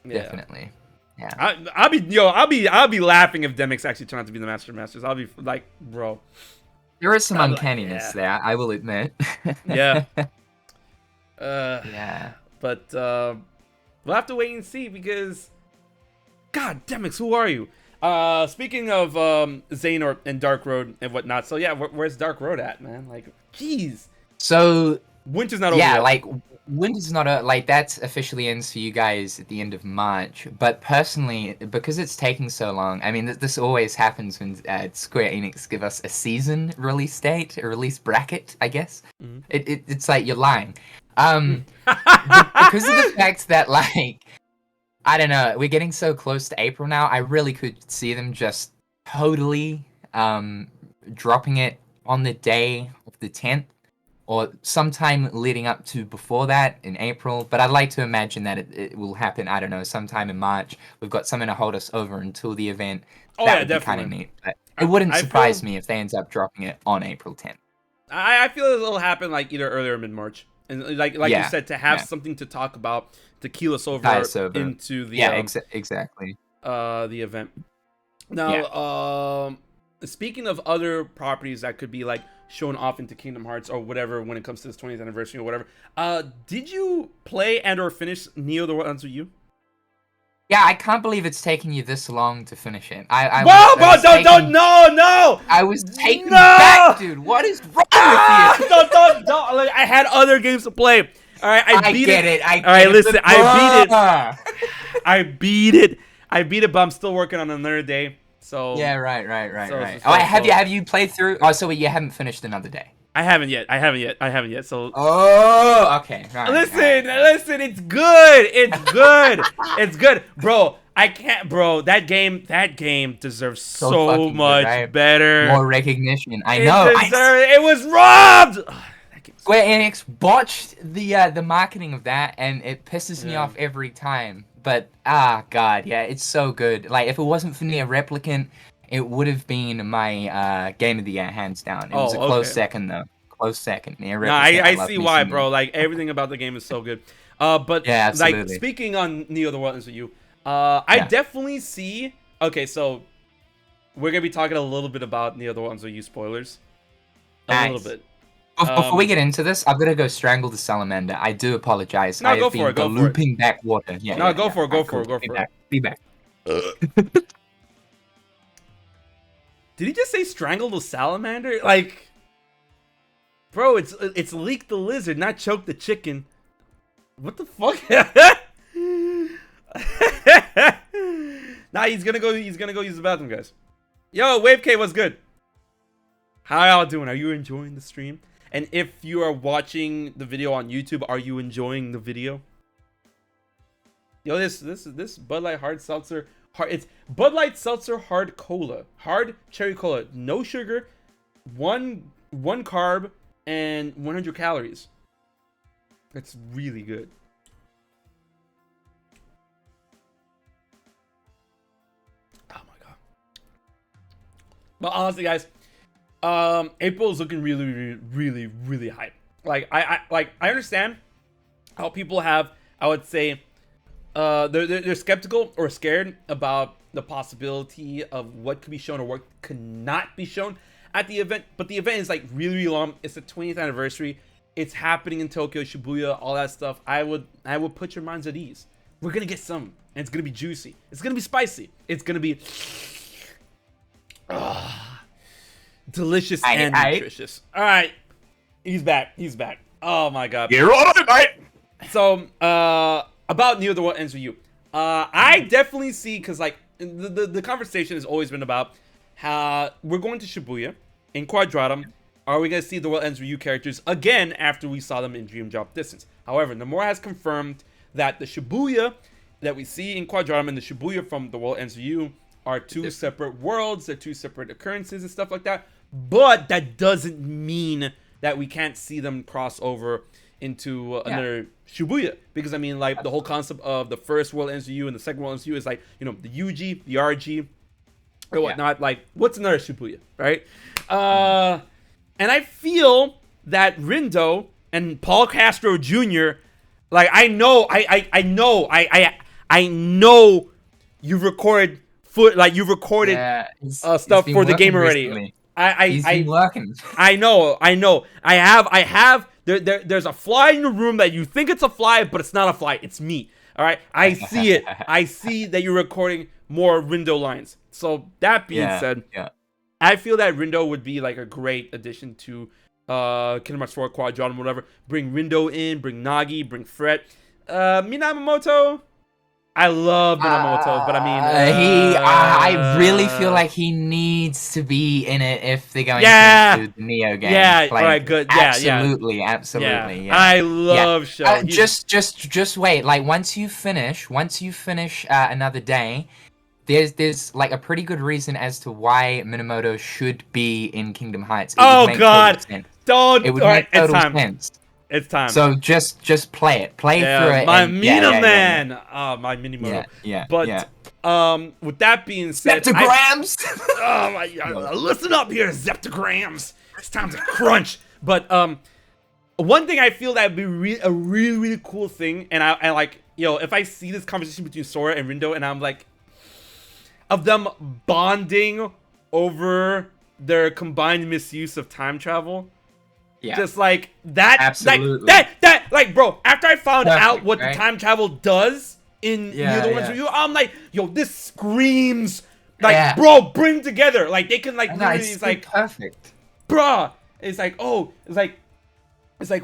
Definitely. Yeah. I'll be laughing if Demyx actually turned out to be the Master of Masters. I'll be like, bro. There is some uncanniness there, I will admit. Yeah. But we'll have to wait and see, because God, Demyx, who are you? Speaking of Xehanort and Dark Road and whatnot, so yeah, where's Dark Road at, man? Like, jeez. So winter's not over yeah, yet. like winter's not like that officially ends for you guys at the end of March. But personally, because it's taking so long, I mean, this always happens when Square Enix give us a season release date, a release bracket, I guess. Mm-hmm. It's like you're lying, because of the fact that like. I don't know. We're getting so close to April now. I really could see them just totally dropping it on the day of the 10th or sometime leading up to before that in April. But I'd like to imagine that it will happen, I don't know, sometime in March. We've got something to hold us over until the event. Oh, that yeah, would definitely. be kind of neat. But it wouldn't surprise me if they end up dropping it on April 10th. I feel it'll happen like either earlier or mid-March. And like you said, to have something to talk about to keel us over into the exactly the event. Now, speaking of other properties that could be like shown off into Kingdom Hearts or whatever when it comes to this 20th anniversary or whatever, did you play and or finish Neo: The World Ends With You? Yeah, I can't believe it's taking you this long to finish it. No! I was taken back, dude. What is wrong with you? Don't. Like, I had other games to play. All right, I beat it. All right, listen, I beat it. I beat it, but I'm still working on another day. So yeah, right. Have you played through? Oh, so you haven't finished another day. I haven't yet. So okay. Listen, it's good. It's good, bro. I can't, bro. That game deserves so much better. More recognition. I know. It was robbed. Square Enix botched the marketing of that, and it pisses me off every time. But god, yeah, it's so good. Like if it wasn't for Nier Replicant, it would have been my game of the year, hands down. It was a close second, though. Close second. Nier Replicant, I see why, bro. Like everything about the game is so good. But yeah, like speaking on Neo: The World Ends With You, I definitely see. Okay, so we're gonna be talking a little bit about Neo: The World Ends With You spoilers. A little bit. Before we get into this, I've got to go strangle the salamander. I do apologize. No, go for it. Go for it. Looping back water. Yeah. No, go for it. Go for it. Be back. Did he just say strangle the salamander? Like, bro, it's leak the lizard, not choke the chicken. What the fuck? Nah, he's gonna go use the bathroom, guys. Yo, Wave K, what's good? How y'all doing? Are you enjoying the stream? And if you are watching the video on YouTube, are you enjoying the video? Yo, this Bud Light Hard Seltzer. It's Bud Light Seltzer Hard Cola. Hard cherry cola. No sugar, one carb, and 100 calories. That's really good. Oh my god. But honestly, guys, April is looking really hype. Like I understand how people have, I would say, they're skeptical or scared about the possibility of what could be shown or what could not be shown at the event. But the event is like really long. It's the 20th anniversary. It's happening in Tokyo, Shibuya, all that stuff. I would put your minds at ease. We're gonna get some, and it's gonna be juicy. It's gonna be spicy. It's gonna be delicious and nutritious. All right, he's back. Oh my god. You're all right. So, about Neo: The World Ends With You. I definitely see, because like the conversation has always been about how we're going to Shibuya in Quadratum. Are we gonna see the World Ends With You characters again after we saw them in Dream Drop Distance? However, Nomura has confirmed that the Shibuya that we see in Quadratum and the Shibuya from the World Ends With You are two separate worlds. They're two separate occurrences and stuff like that. But that doesn't mean that we can't see them cross over into another Shibuya, because I mean, like, the whole concept of the first World Ends With You and the second World Ends With You is like, you know, the UG, the RG, or whatnot. Like, what's another Shibuya, right? And I feel that Rindo and Paul Castro Jr., like, I know you recorded stuff for the game already. Recently. He's been working. I know. I have. There's a fly in the room that you think it's a fly, but it's not a fly. It's me. All right, I see it. I see that you're recording more Rindo lines. So that being said, I feel that Rindo would be like a great addition to Kingdom Hearts 4 Quadron, whatever. Bring Rindo in, bring Nagi, bring Fret. Minamoto, I love Minamoto, but I mean, I really feel like he needs to be in it if they're going to include the Neo game. Yeah, like, right, good. Absolutely. I love Show. Just wait. Like once you finish Another Day, there's like a pretty good reason as to why Minamoto should be in Kingdom Hearts. Oh God, don't! It would make total sense. It's time. So just play it. Play through it. My Mina Man. Oh, my Minimoto. But with that being said, Zeptograms. Oh my God! Listen up here, Zeptograms. It's time to crunch. But one thing I feel that would be a really cool thing, and I like, if I see this conversation between Sora and Rindo, and I'm like, of them bonding over their combined misuse of time travel. Yeah. Just like that. Absolutely. Like, bro, after I found out what the time travel does in the other one's review, I'm like, yo, this screams like, bro, bring together. Like, they can, like, literally, it's like, perfect. Bruh. It's like, oh, it's like,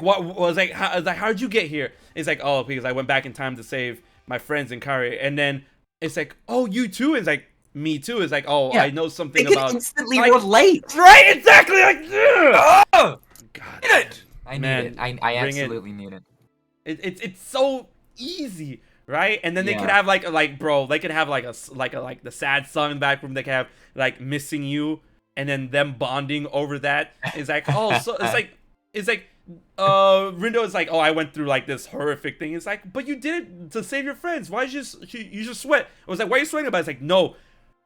what was like, how'd you get here? It's like, oh, because I went back in time to save my friends in Kari. And then it's like, oh, you too? It's like, me too. It's like, oh, I know something about. They instantly relate. Right? Exactly. Like, oh! God, I need it. I absolutely need it. It's so easy, right? And then they could have bro, they could have like the sad song in the back room. They could have like Missing You, and then them bonding over that. It's like, oh, so it's like Rindo is like, oh, I went through like this horrific thing. It's like, but you did it to save your friends. Why you just sweat? I was like, why are you sweating about it? It's like, no.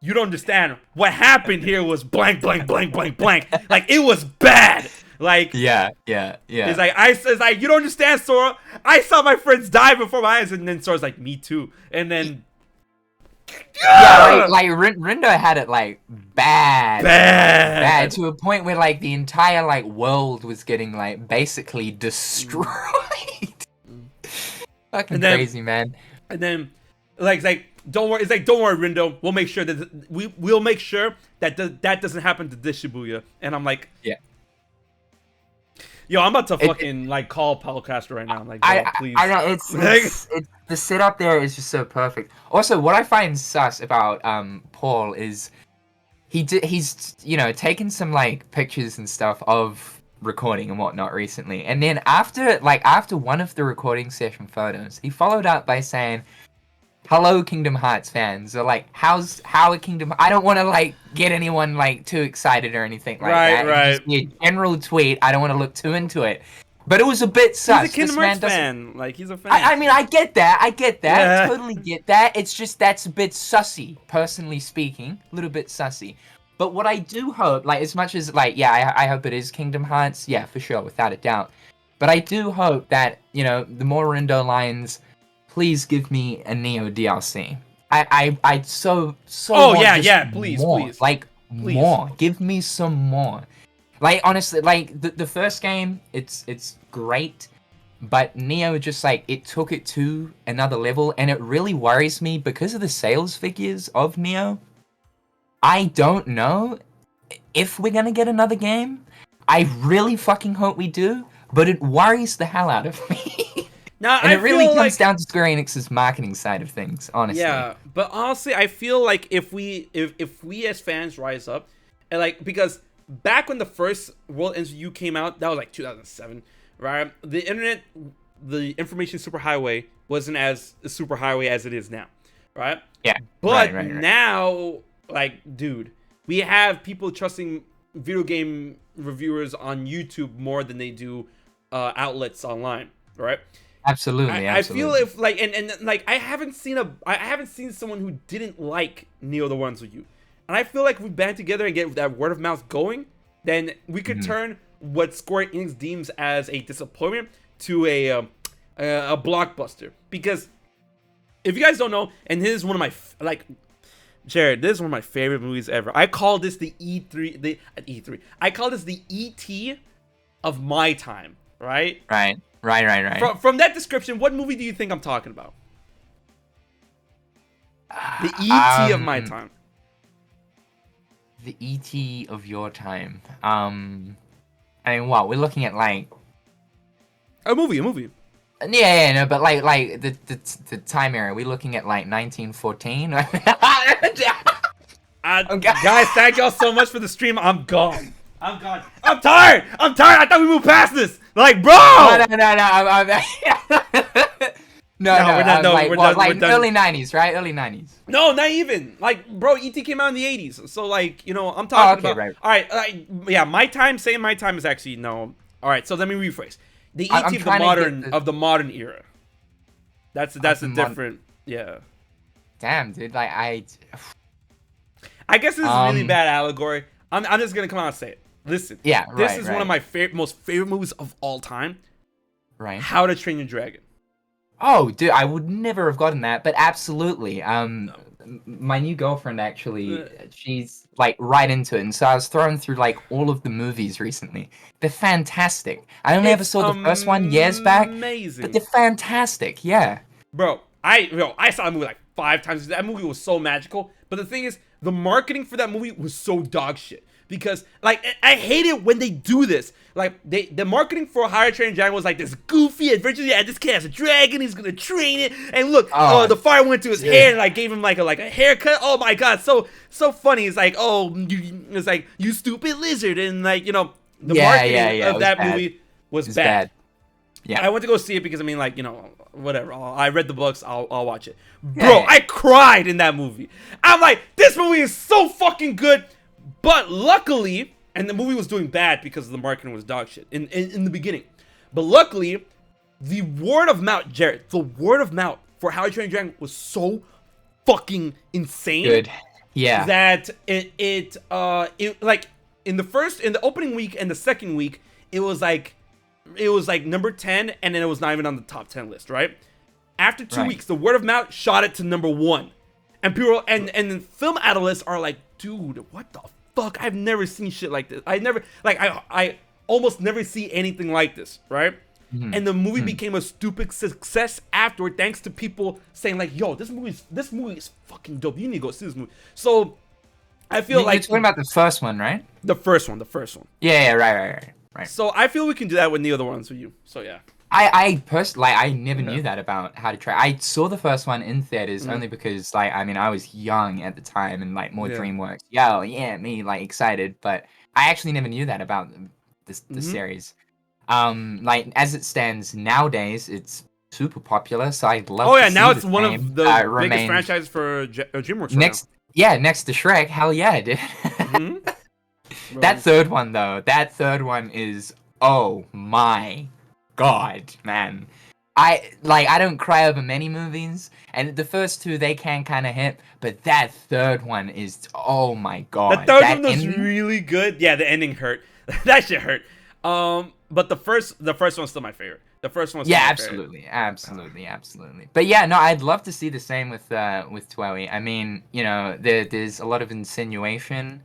You don't understand. What happened here was blank, blank, blank, blank, blank. Like, it was bad. Like, yeah. It's like, you don't understand, Sora. I saw my friends die before my eyes, and then Sora's like, me too. And then, like Rindo had it like bad to a point where like the entire like world was getting like basically destroyed. Fucking crazy, man. And then, like. Don't worry. It's like, don't worry, Rindo. We'll make sure that we'll make sure that that doesn't happen to this Shibuya. And I'm like, yo, I'm about to fucking like call Powercaster right now. I'm like, please. I know it's the setup there is just so perfect. Also, what I find sus about Paul is he's taken some like pictures and stuff of recording and whatnot recently, and then after one of the recording session photos, he followed up by saying, hello, Kingdom Hearts fans. Or like, how are Kingdom? I don't want to like get anyone like too excited or anything like that. Right. Just be a general tweet. I don't want to look too into it. But it was a bit sus. He's a Kingdom Hearts fan. Like, he's a fan. I mean, I get that. I totally get that. It's just that's a bit sussy, personally speaking. A little bit sussy. But what I do hope, like, as much as like, I hope it is Kingdom Hearts. Yeah, for sure, without a doubt. But I do hope that the more Rindo lines. Please give me a Neo DLC. I so want please. Like, please. More. Give me some more. Like, honestly, like the first game, it's great, but Neo just like it took it to another level, and it really worries me because of the sales figures of Neo. I don't know if we're gonna get another game. I really fucking hope we do, but it worries the hell out of me. Now, and it really comes down to Square Enix's marketing side of things, honestly. Yeah, but honestly, I feel like if we as fans rise up, and like, because back when the first World Ends With You came out, that was like 2007, right? The internet, the information superhighway wasn't as a superhighway as it is now, right? Yeah. But now, like, dude, we have people trusting video game reviewers on YouTube more than they do outlets online, right? Absolutely. I feel if like and like I haven't seen someone who didn't like Neo the Ones With You, and I feel like if we band together and get that word of mouth going, then we could turn what Square Enix deems as a disappointment to a blockbuster. Because if you guys don't know, and this is one of my Jared, this is one of my favorite movies ever. I call this the E3. I call this the ET of my time. Right. Right. From that description, what movie do you think I'm talking about? The ET of my time. The ET of your time. I mean, what we're looking at, like a movie. Yeah, no, but like the time era. We're looking at like 1914. Guys, thank y'all so much for the stream. I'm gone. I'm tired. I thought we moved past this. Like, bro. No. We're done. Early 90s, right? Early 90s. No, not even. Like, bro, ET came out in the 80s. So, like, you know, I'm talking about. Right. All right. Yeah, my time. Saying my time is actually no. All right. So let me rephrase. The ET of the modern era. That's a different. Yeah. Damn, dude. Like I guess this is a really bad allegory. I'm just gonna come out and say it. Listen. Yeah. This is one of my most favorite movies of all time. Right. How to Train Your Dragon. Oh, dude, I would never have gotten that, but absolutely. My new girlfriend actually, she's like right into it, and so I was thrown through like all of the movies recently. They're fantastic. I only ever saw the first one years back, but they're fantastic. Yeah, bro. I saw the movie like 5 times. That movie was so magical. But the thing is, the marketing for that movie was so dog shit. Because, like, I hate it when they do this. Like, the marketing for How to Train Your Dragon was like this goofy adventure. Yeah, this kid has a dragon. He's gonna train it. And look, the fire went to his hair and like gave him like a haircut. Oh my god, so funny. It's like, it's like, you stupid lizard. And like, you know, the marketing of that movie was bad. Yeah, I went to go see it because I mean, like, you know, whatever. I read the books. I'll watch it. Bro, I cried in that movie. I'm like, this movie is so fucking good. But luckily, and the movie was doing bad because the marketing was dog shit in the beginning. But luckily, the word of mouth, Jared, the word of mouth for How to Train Your Dragon was so fucking insane. Good. Yeah. That it like in the opening week and the second week, it was like number 10, and then it was not even on the top 10 list, right? After 2 weeks, the word of mouth shot it to number 1. And people and then film analysts are like, dude, what the fuck? I've never seen shit like this. I almost never see anything like this, right? Mm-hmm. And the movie became a stupid success afterward, thanks to people saying like, yo, this movie is fucking dope. You need to go see this movie. So I feel like you're talking about the first one, right? The first one. Yeah, right. So I feel we can do that with the other ones with you. So yeah. I personally, I never knew that about How to Train. I saw the first one in theaters only because, like, I mean, I was young at the time and like more DreamWorks. Me, like, excited. But I actually never knew that about the series. Like, as it stands nowadays, it's super popular. So I'd love. Oh yeah, now it's one of the biggest franchises for DreamWorks. Next to Shrek. Hell yeah, dude. That third one though, is oh my god, man. I don't cry over many movies, and the first 2 they can kind of hit, but that third one is oh my god. The third one was really good. Yeah, the ending hurt. That shit hurt. But the first one's still my favorite. The first one's still absolutely. But yeah, no, I'd love to see the same with TWEWY. I mean, you know, there's a lot of insinuation.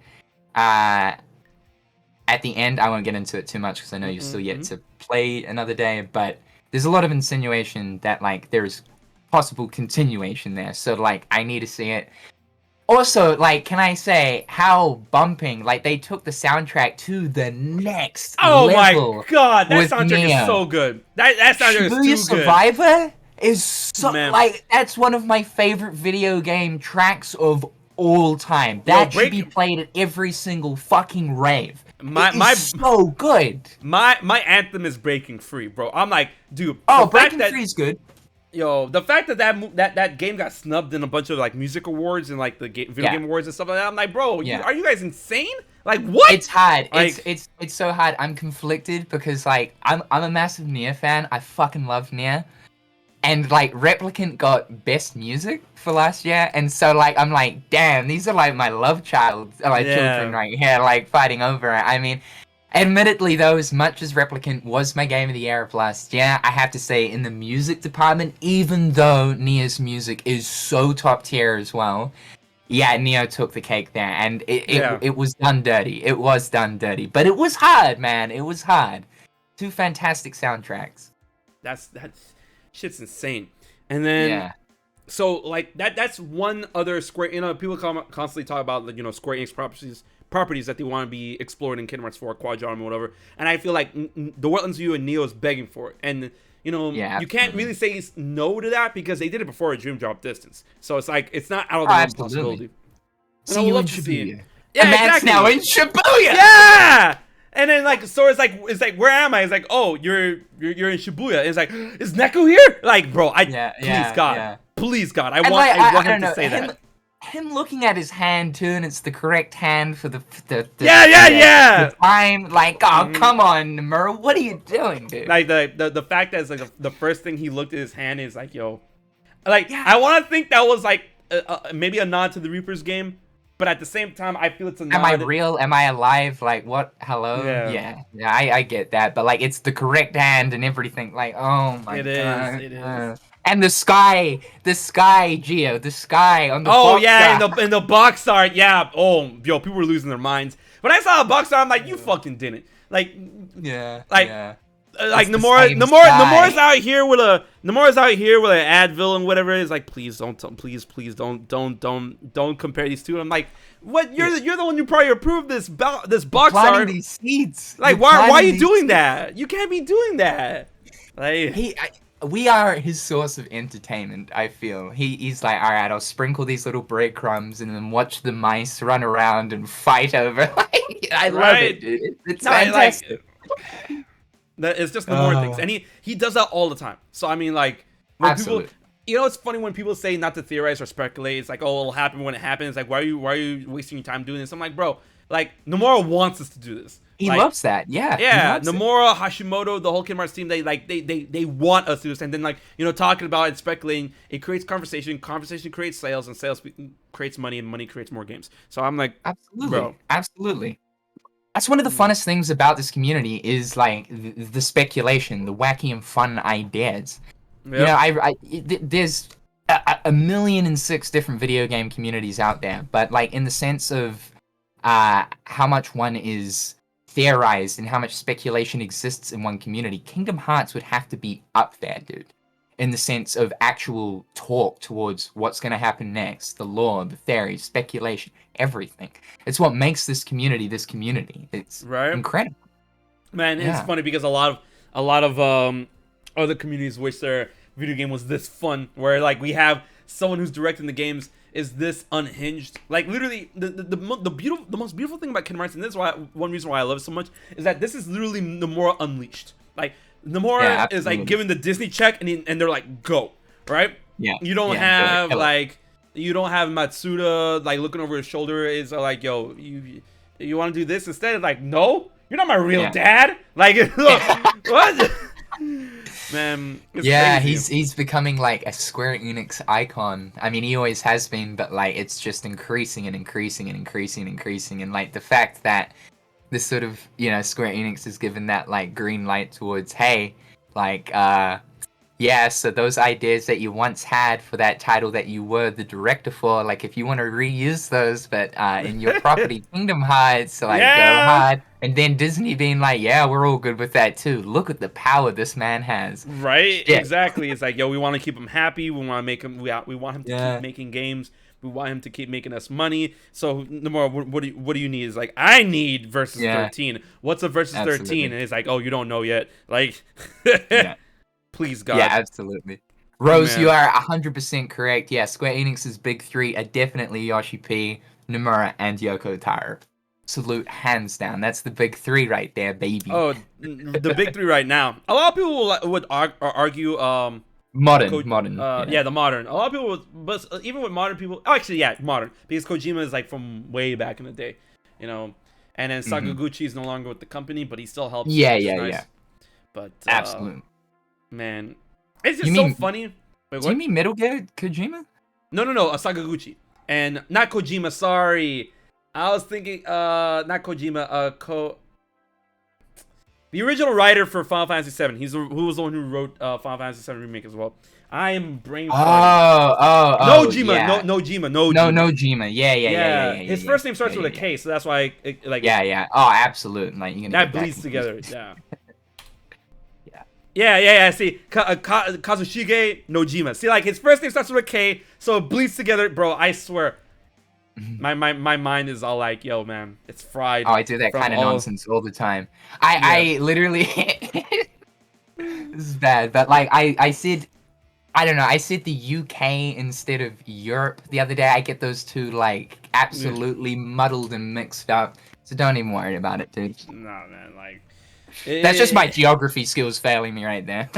At the end, I won't get into it too much because I know you're still yet to play another day, but there's a lot of insinuation that, like, there's possible continuation there. So, like, I need to see it. Also, like, can I say how bumping, like, they took the soundtrack to the next level. Oh my god, that soundtrack is so good. That soundtrack is too good. Survivor is so, like, that's one of my favorite video game tracks of all time. That should be played at every single fucking rave. It's so good. My anthem is Breaking Free, bro. I'm like, dude. Breaking Free is good. Yo, the fact that game got snubbed in a bunch of like music awards and like the video game awards and stuff like that. I'm like, bro, are you guys insane? Like, what? It's hard. Like, it's so hard. I'm conflicted because like I'm a massive Nier fan. I fucking love Nier. And, like, Replicant got Best Music for last year, and so, like, I'm like, damn, these are, like, my love child, children right here, like, fighting over it. I mean, admittedly, though, as much as Replicant was my game of the year of last year, I have to say, in the music department, even though Nier's music is so top tier as well, yeah, Neo took the cake there, and it was done dirty. It was done dirty. But it was hard, man. It was hard. 2 fantastic soundtracks. That's shit's insane. And then So like that's one other Square. People constantly talk about Square Enix properties that they want to be explored in Kingdom Hearts 4, Quadron, or whatever. And I feel like the Wetlands View and Neo is begging for it. And you can't really say no to that because they did it before a Dream Drop Distance. So it's like it's not out of the realm of possibility. And I would love to see it. Yeah, exactly. Now in Shibuya. Yeah. And then like Sora's it's like where am I? It's like, oh, you're in Shibuya. And it's like, is Neko here? Like, bro, please God, I want him to say that. Him looking at his hand too, and it's the correct hand for the time. Like, oh, come on, Nomura, what are you doing, dude? Like the fact that it's like the first thing he looked at his hand is like, yo, like I want to think that was like maybe a nod to the Reaper's game, but at the same time, I feel it's a nod. Am I real? Am I alive? Like, what? Hello? Yeah, I get that, but like, it's the correct hand and everything. Like, oh my God. It is. And the sky, Gio, the sky on the box art. in the box art, yeah. Oh, yo, people were losing their minds. When I saw a box art, I'm like, you fucking didn't. Like, like Nomura's out here with an Advil and whatever it is. Like, please don't compare these two. I'm like, what? You're the one who probably approved this box art. These seeds. Like, why are you doing that? You can't be doing that. Like, we are his source of entertainment, I feel. He's like, all right, I'll sprinkle these little breadcrumbs and then watch the mice run around and fight over. I love it, dude. It's fantastic. It's just the more things. And he does that all the time. So, I mean, like, when people... it's funny when people say not to theorize or speculate. It's like, oh, it'll happen when it happens. Like, why are you wasting your time doing this? I'm like, bro, like, Nomura wants us to do this. He loves that, yeah. Nomura, Hashimoto, the whole Kingdom Hearts team, they want us to do this, and then like talking about it, speculating, it creates conversation. Conversation creates sales, and sales creates money, and money creates more games. So I'm like, absolutely. That's one of the funnest things about this community is like the speculation, the wacky and fun ideas. Yep. There's a 1,000,006 different video game communities out there, but like in the sense of how much one is theorized and how much speculation exists in one community, Kingdom Hearts would have to be up there, dude. In the sense of actual talk towards what's going to happen next, the lore, the theories, speculation, everything. It's what makes this community. It's incredible. Man, it's funny because a lot of other communities wish their video game was this fun, where like we have someone who's directing the games is this unhinged. Like literally the most beautiful thing about Kingdom Hearts, and this is one reason why I love it so much, is that this is literally Nomura unleashed. Like Nomura is like given the Disney check and they're like, go, right? Yeah. You don't have Matsuda like looking over his shoulder is like, yo, you want to do this instead? Of like, no, you're not my real dad. Like, look, what? Man, he's becoming like a Square Enix icon. I mean, he always has been, but like it's just increasing and increasing and increasing and increasing. And like the fact that this sort of Square Enix has given that like green light towards, hey, like so those ideas that you once had for that title that you were the director for, like if you want to reuse those, but in your property Kingdom Hearts, like go hard. And then Disney being like, yeah, we're all good with that too. Look at the power this man has. Right? Yeah. Exactly. It's like, yo, we want to keep him happy. We want to make him. We want him to keep making games. We want him to keep making us money. So Nomura, what do you need? Is like, I need Versus 13. What's a Versus 13? And it's like, oh, you don't know yet. Like, please God. Yeah, absolutely. Rose, you are 100% correct. Yeah, Square Enix's big three are definitely Yoshi P, Nomura, and Yoko Taro. Absolute hands down. That's the big three right there, baby. Oh, the big three right now. A lot of people would argue modern. The modern. A lot of people but even with modern people, modern, because Kojima is like from way back in the day, and then Sakaguchi is no longer with the company, but he still helps. Yeah. But absolutely, man, it's just so funny. Wait, do you mean Metal Gear Kojima? No, Sakaguchi, and not Kojima. Sorry. I was thinking, not Kojima, the original writer for Final Fantasy VII. Who was the one who wrote Final Fantasy VII Remake as well. I am brain farting. Nojima. Nojima. Yeah. His first name starts with a K, so that's why, Oh, absolutely. Like, that bleeds together, yeah. Yeah. See, Kazushige Nojima. See, like his first name starts with a K, so it bleeds together, bro. I swear, my mind is all like, yo, man, it's fried. Oh, I do that kind of nonsense all the time. I literally. This is bad, but like I said, I don't know. I said the UK instead of Europe the other day. I get those two like absolutely muddled and mixed up. So don't even worry about it, dude. Nah, man, like. That's just my geography skills failing me right there.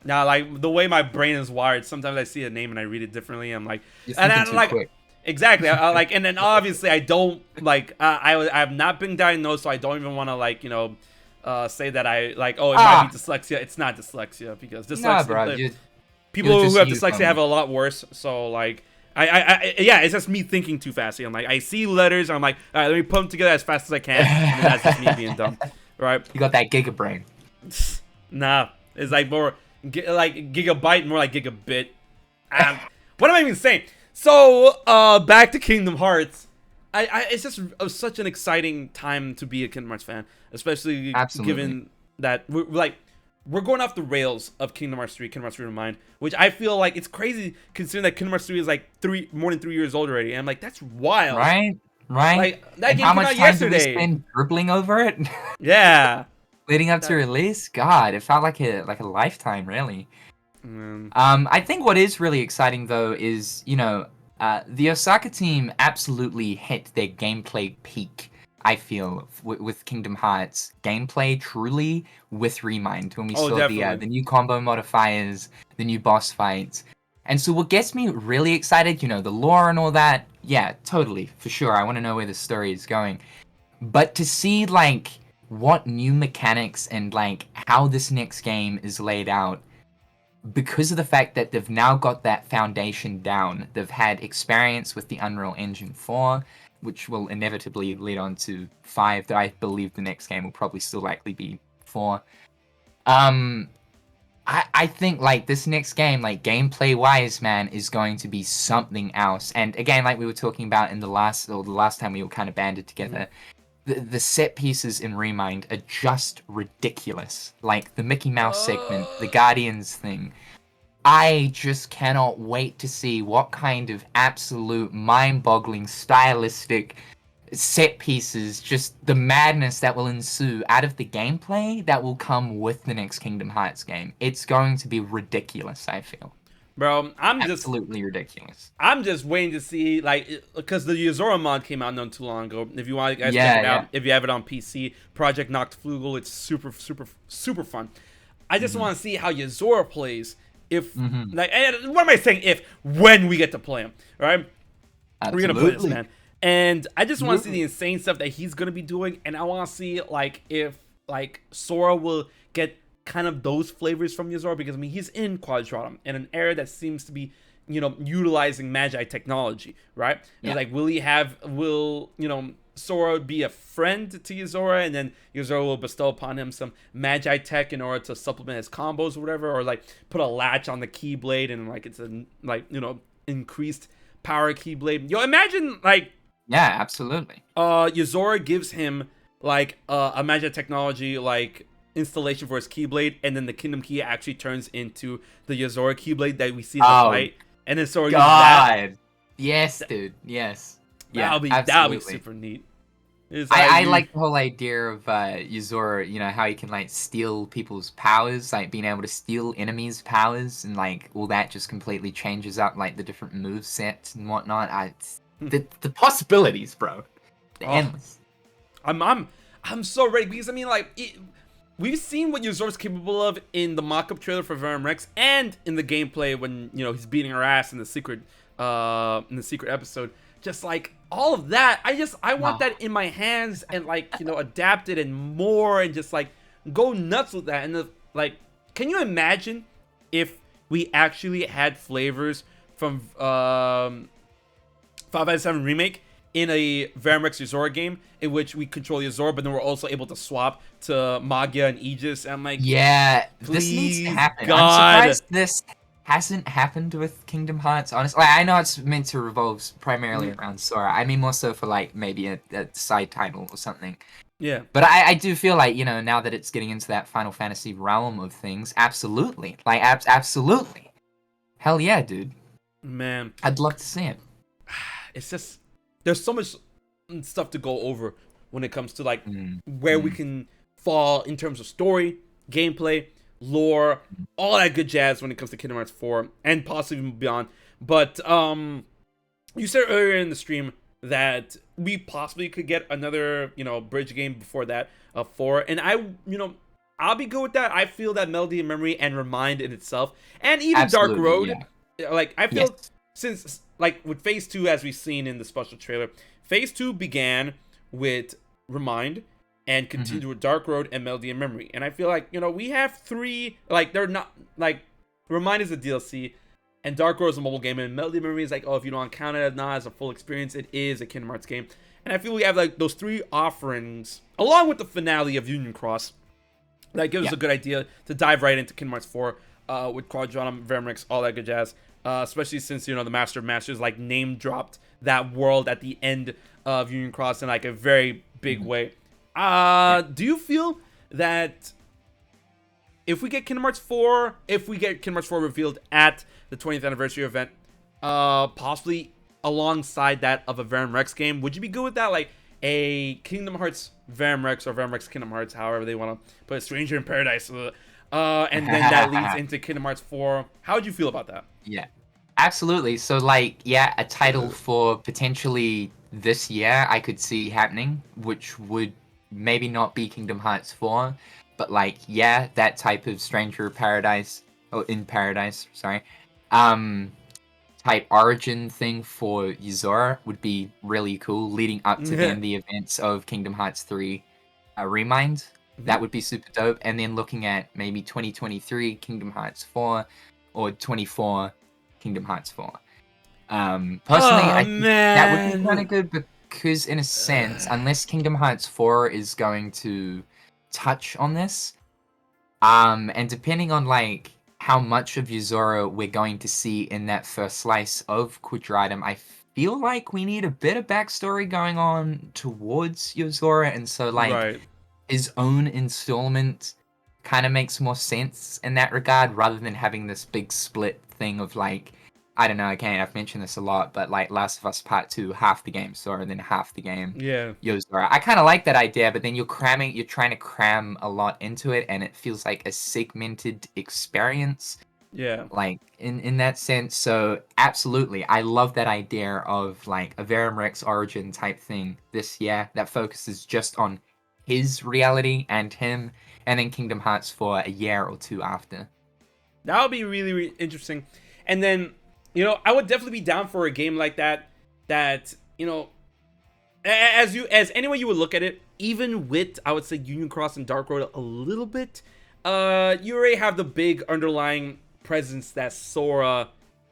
Now, like the way my brain is wired, sometimes I see a name and I read it differently. I'm like, You're and thinking I'm like, quick. exactly. I like, and then obviously I don't like. I have not been diagnosed, so I don't even want to like say that I like. Oh, it might be dyslexia. It's not dyslexia because dyslexia. Nah, bro, people who have dyslexia have it a lot worse. So like. Yeah, it's just me thinking too fast. I'm like, I see letters. I'm like, all right, let me put them together as fast as I can. And then that's just me being dumb, right? You got that giga brain. Nah, it's like more like gigabyte, more like gigabit. What am I even saying? So, back to Kingdom Hearts. It's just such an exciting time to be a Kingdom Hearts fan, especially given that we're going off the rails of Kingdom Hearts 3, Kingdom Hearts 3 Remind, which I feel like it's crazy considering that Kingdom Hearts 3 is like more than 3 years old already. And I'm like, that's wild. Right? Like, that and game how came much out time yesterday. did we spend dribbling over it? Yeah. Leading up to release? God, it felt like a lifetime, really. Mm. I think what is really exciting, though, is, the Osaka team absolutely hit their gameplay peak. I feel with Kingdom Hearts gameplay truly with Remind when we saw the new combo modifiers, the new boss fights, and so what gets me really excited, the lore and all that. Yeah, totally, for sure. I want to know where the story is going, but to see like what new mechanics and like how this next game is laid out, because of the fact that they've now got that foundation down, they've had experience with the Unreal Engine 4. Which will inevitably lead on to 5, that I believe the next game will probably still likely be 4. I think, like, this next game, like, gameplay-wise, man, is going to be something else. And, again, like we were talking about in the last time we were kind of banded together, the set pieces in Remind are just ridiculous. Like, the Mickey Mouse segment, the Guardians thing. I just cannot wait to see what kind of absolute mind-boggling stylistic set pieces, just the madness that will ensue out of the gameplay that will come with the next Kingdom Hearts game. It's going to be ridiculous, I feel. Bro, absolutely ridiculous. I'm just waiting to see, like, because the Yozora mod came out not too long ago. If you want, guys, check it out. If you have it on PC, Project Noctflugel, it's super, super, super fun. I just want to see how Yozora plays. If like, and what am I saying? When we get to play him, right? Absolutely. We're gonna play this, man. And I just want to see the insane stuff that he's gonna be doing, and I want to see like if like Sora will get kind of those flavors from Yozora, because I mean he's in Quadratum in an era that seems to be utilizing Magi technology, right? Yeah. It's like will Sora be a friend to Yozora, and then Yozora will bestow upon him some Magi tech in order to supplement his combos or whatever, or like put a latch on the Keyblade and like it's a increased power Keyblade. Imagine like absolutely. Yozora gives him like a Magi technology like installation for his Keyblade, and then the Kingdom Key actually turns into the Yozora Keyblade that we see in the fight, and then Sora uses that. Yes, dude. Yes. Yeah, that'll be super neat. I like the whole idea of Yozora, how he can like steal people's powers, like being able to steal enemies' powers, and like all that just completely changes up like the different move sets and whatnot. The possibilities, bro, endless. I'm so ready, because I mean like we've seen what Yozora's capable of in the mock-up trailer for Verum Rex and in the gameplay when he's beating her ass in the secret episode. Just like all of that, I want that in my hands and like adapt it and more and just like go nuts with that. And like, can you imagine if we actually had flavors from Final Fantasy VII Remake in a Verum Rex Yozora game in which we control Yozora, but then we're also able to swap to Magia and Aegis? And I'm like, this needs to happen. I'm surprised this hasn't happened with Kingdom Hearts, honestly. Like, I know it's meant to revolve primarily around Sora. I mean more so for like maybe a side title or something. Yeah. But I do feel like, you know, now that it's getting into that Final Fantasy realm of things, absolutely. Like, absolutely. Hell yeah, dude. Man. I'd love to see it. It's just, there's so much stuff to go over when it comes to, like, where we can fall in terms of story, gameplay, lore, all that good jazz when it comes to Kingdom Hearts 4, and possibly even beyond. But, you said earlier in the stream that we possibly could get another, you know, bridge game before that, 4, and I'll be good with that. I feel that Melody and Memory and Remind in itself, and even Dark Road, like, I feel since, like, with Phase 2, as we've seen in the special trailer, Phase 2 began with Remind and continued with Dark Road and Melody and Memory, and I feel like, you know, we have 3, like, they're not, like, Remind is a DLC, and Dark Road is a mobile game, and Melody and Memory is like, oh, if you don't count it not as a full experience, it is a Kingdom Hearts game. And I feel we have, like, those 3 offerings, along with the finale of Union Cross, that gives us a good idea to dive right into Kingdom Hearts 4 with Quadranum, Verum Rex, all that good jazz. Especially since, you know, the Master of Masters, like, name-dropped that world at the end of Union Cross in, like, a very big way. Do you feel that if we get Kingdom Hearts 4, revealed at the 20th anniversary event, possibly alongside that of a Verum Rex game, would you be good with that? Like, a Kingdom Hearts Verum Rex, or Verum Rex Kingdom Hearts, however they want to put it, Stranger in Paradise, and then that leads into Kingdom Hearts 4. How would you feel about that? Yeah, absolutely. So, like, yeah, a title for potentially this year I could see happening, which would maybe not be Kingdom Hearts 4, but, like, yeah, that type of Stranger in Paradise, sorry, type origin thing for Yozora would be really cool, leading up to then the events of Kingdom Hearts 3 Remind. That would be super dope. And then looking at maybe 2023 Kingdom Hearts 4 or 24 Kingdom Hearts 4. Personally, I think that would be kind of good, because in a sense, unless Kingdom Hearts 4 is going to touch on this, and depending on, like, how much of Yozora we're going to see in that first slice of Quadranum, I feel like we need a bit of backstory going on towards Yozora, and so, like, his own installment kind of makes more sense in that regard, rather than having this big split thing of, like, I don't know, again, I've mentioned this a lot, but, like, Last of Us Part 2, half the game Sora, and then half the game Yozora. I kind of like that idea, but then you're trying to cram a lot into it, and it feels like a segmented experience. Yeah. Like, in that sense, so absolutely, I love that idea of, like, a Verum Rex origin type thing this year that focuses just on his reality and him, and then Kingdom Hearts for a year or 2 after. That would be really, really interesting. And then, you know, I would definitely be down for a game like that, you know, as any way you would look at it, even with, I would say, Union Cross and Dark Road a little bit, you already have the big underlying presence that Sora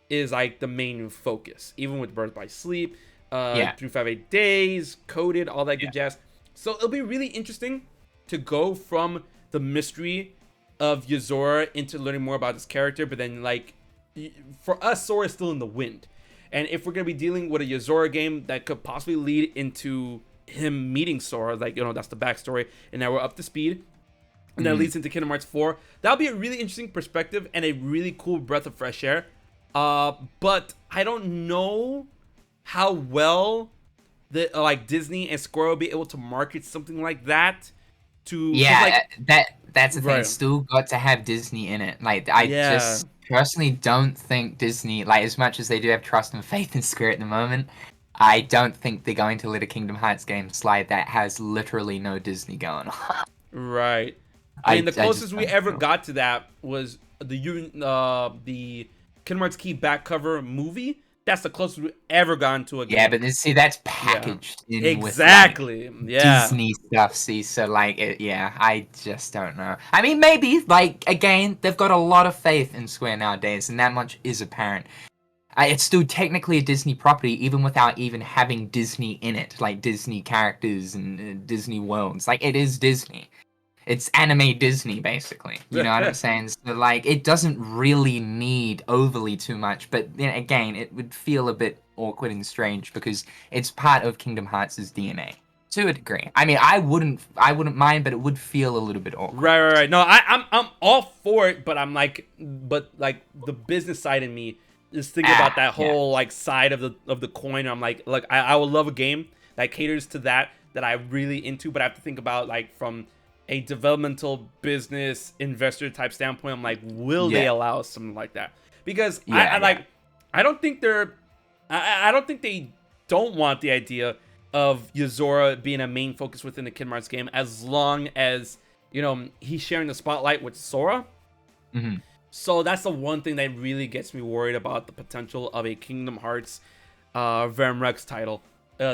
is, like, the main focus, even with Birth by Sleep, 358 Days, Coded, all that good jazz. So it'll be really interesting to go from the mystery of Yozora into learning more about his character, but then, like, for us, Sora is still in the wind. And if we're going to be dealing with a Yozora game that could possibly lead into him meeting Sora, like, you know, that's the backstory, and now we're up to speed, and that leads into Kingdom Hearts 4, that'll be a really interesting perspective and a really cool breath of fresh air. But I don't know how well like Disney and Square will be able to market something like that to... that's the thing. It's still got to have Disney in it. Like, I just personally don't think Disney, like, as much as they do have trust and faith in Square at the moment, I don't think they're going to let a Kingdom Hearts game slide that has literally no Disney going on. Right. I mean, the closest we ever got to that was the Kingdom Hearts Key back cover movie. That's the closest we ever gotten to a game. Yeah, but see, that's packaged in with, like, Disney stuff. See, so, like, I just don't know. I mean, maybe, like, again, they've got a lot of faith in Square nowadays, and that much is apparent. It's still technically a Disney property, even without even having Disney in it, like Disney characters and Disney worlds. Like, it is Disney. It's anime Disney, basically. You know what I'm saying? So, like, it doesn't really need overly too much, but then again, it would feel a bit awkward and strange because it's part of Kingdom Hearts' DNA. To a degree. I mean, I wouldn't mind, but it would feel a little bit awkward. Right. No, I'm all for it, but but the business side in me is thinking about that whole like side of the coin. I'm like, look, I would love a game that caters to that I'm really into, but I have to think about like from a developmental business investor type standpoint. I'm like, will they allow something like that? Because I don't think they don't want the idea of Yozora being a main focus within the Kingdom Hearts game, as long as, you know, he's sharing the spotlight with Sora. Mm-hmm. So that's the one thing that really gets me worried about the potential of a Kingdom Hearts Verum Rex title,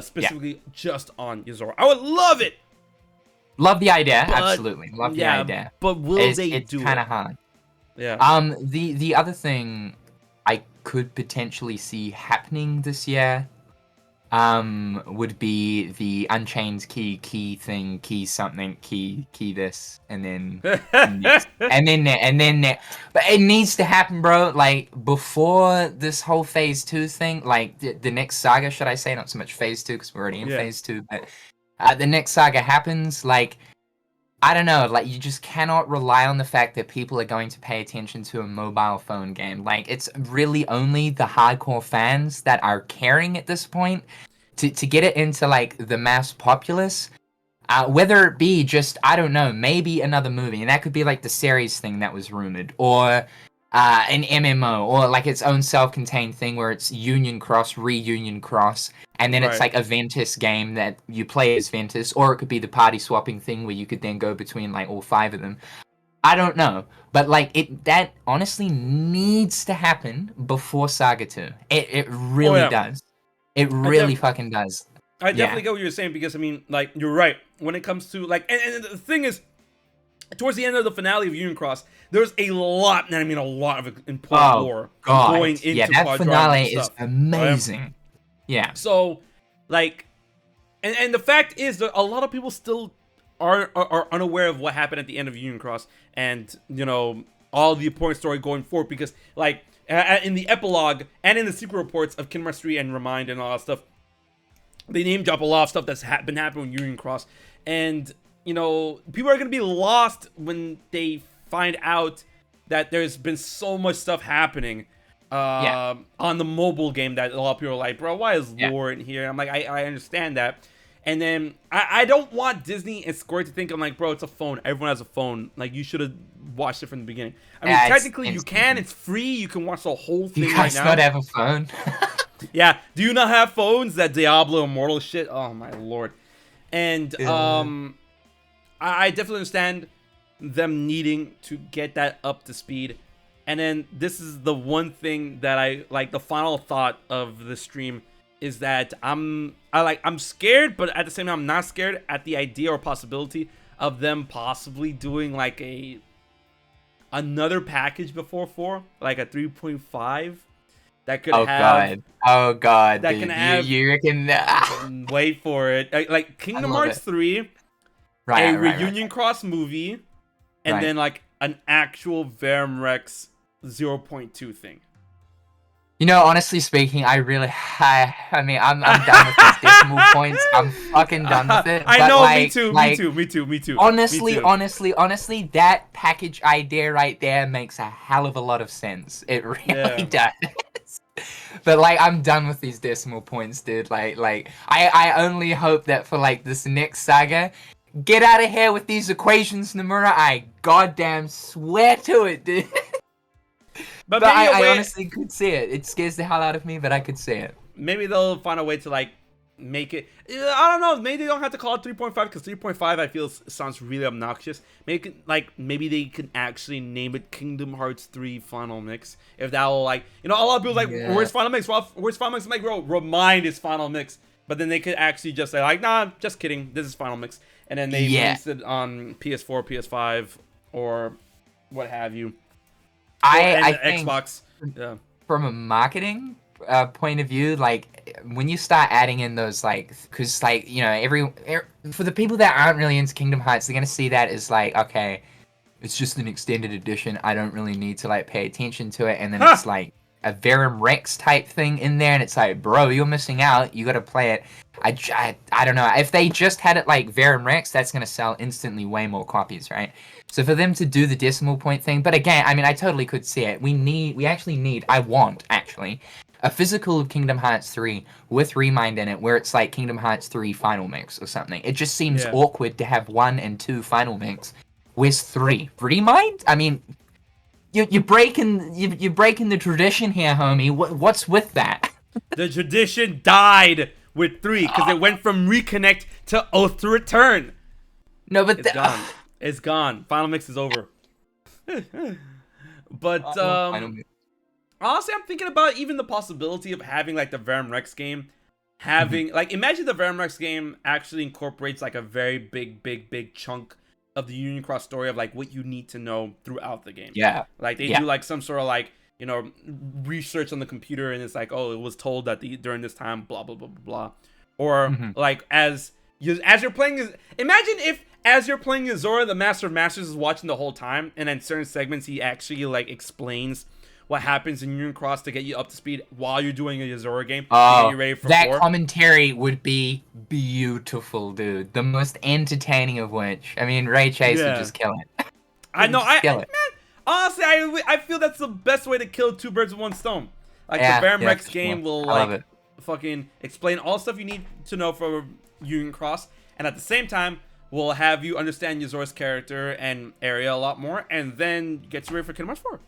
specifically just on Yozora. I would love it. Love the idea, absolutely. Love the idea. But will they do it? It's kind of hard. Yeah. The other thing I could potentially see happening this year would be the Unchained key thing, key something, key this, and then and then but it needs to happen, bro. Like before this whole phase 2 thing, like the next saga, should I say, not so much phase 2 because we're already in phase 2, but the next saga happens, like I don't know, like you just cannot rely on the fact that people are going to pay attention to a mobile phone game. Like it's really only the hardcore fans that are caring at this point. To get it into like the mass populace, whether it be just, I don't know, maybe another movie, and that could be like the series thing that was rumored, or an MMO, or like its own self-contained thing where it's Union Cross, Reunion Cross, and then it's like a Ventus game that you play as Ventus, or it could be the party swapping thing where you could then go between like all 5 of them. I don't know, but like that honestly needs to happen before Saga 2. It really does. It really fucking does. I definitely get what you're saying, because I mean, like, you're right when it comes to like, and the thing is, towards the end of the finale of Union Cross, there's a lot, and I mean a lot of important lore going into that finale is amazing. Right? Yeah. So, like, and the fact is that a lot of people still are unaware of what happened at the end of Union Cross, and you know all the important story going forward, because like. In the epilogue and in the secret reports of Kingdom Hearts 3 and Remind and all that stuff, they name drop a lot of stuff that's been happening with Union Cross. And, you know, people are going to be lost when they find out that there's been so much stuff happening on the mobile game that a lot of people are like, bro, why is lore in here? I'm like, I understand that. And then I don't want Disney and Square to think I'm like, bro, it's a phone. Everyone has a phone. Like, you should have watched it from the beginning. I mean, technically you can. It's free. You can watch the whole thing right now. You guys not have a phone? Yeah. Do you not have phones? That Diablo Immortal shit? Oh, my lord. And I definitely understand them needing to get that up to speed. And then this is the one thing that I like, the final thought of the stream is that I'm scared, but at the same time I'm not scared at the idea or possibility of them possibly doing like another package before 4, like a 3.5 that could oh god that dude. Can have you reckon wait for it, like Kingdom Hearts 3, a Reunion Cross movie, and then like an actual Verum Rex 0.2 thing. You know, honestly speaking, I mean, I'm done with these decimal points. I'm fucking done with it. I know, like, me too. Honestly, that package idea right there makes a hell of a lot of sense. It really does. But like, I'm done with these decimal points, dude. Like, I only hope that for like this next saga, get out of here with these equations, Nomura. I goddamn swear to it, dude. But I honestly could see it. It scares the hell out of me, but I could see it. Maybe they'll find a way to like make it. I don't know. Maybe they don't have to call it 3.5, because 3.5 I feel sounds really obnoxious. Maybe they can actually name it Kingdom Hearts 3 Final Mix. If that will, like, you know, a lot of people like, where's Final Mix? Well, where's Final Mix? I'm like, bro, Remind is Final Mix. But then they could actually just say like, nah, just kidding. This is Final Mix. And then they release it on PS4, PS5, or what have you. I think Xbox. From a marketing point of view, like when you start adding in those, like, because like, you know, for the people that aren't really into Kingdom Hearts, they're gonna see that as like, okay, it's just an extended edition. I don't really need to like pay attention to it, and then it's like a Verum Rex type thing in there, and it's like, bro, you're missing out. You got to play it. I don't know. If they just had it like Verum Rex, that's going to sell instantly way more copies, right? So for them to do the decimal point thing, but again, I mean, I totally could see it. I want, actually, a physical of Kingdom Hearts 3 with Remind in it, where it's like Kingdom Hearts 3 Final Mix or something. It just seems awkward to have 1 and 2 Final Mix. Where's 3? Remind? I mean, you're breaking the tradition here, homie. What's with that? The tradition died with 3 because it went from Reconnect to Oath to Return. No, but it's gone. It's gone. Final Mix is over. But honestly, I'm thinking about even the possibility of having like the Verum Rex game, like imagine the Verum Rex game actually incorporates like a very big chunk of the Union Cross story of like what you need to know throughout the game. Yeah. Like they do like some sort of like, you know, research on the computer, and it's like, oh, it was told that during this time, blah blah blah blah blah. Or like as you're playing, imagine if as you're playing Yozora, the Master of Masters is watching the whole time, and in certain segments he actually like explains what happens in Union Cross to get you up to speed while you're doing a Yozora game. To get you ready for that 4. Commentary would be beautiful, dude. The most entertaining of which, I mean, Ray Chase would just kill it. I know, man, honestly, I feel that's the best way to kill 2 birds with 1 stone. Like the Verum Rex game will like fucking explain all the stuff you need to know for Union Cross, and at the same time will have you understand Yozora's character and area a lot more, and then get you ready for Kingdom Hearts 4.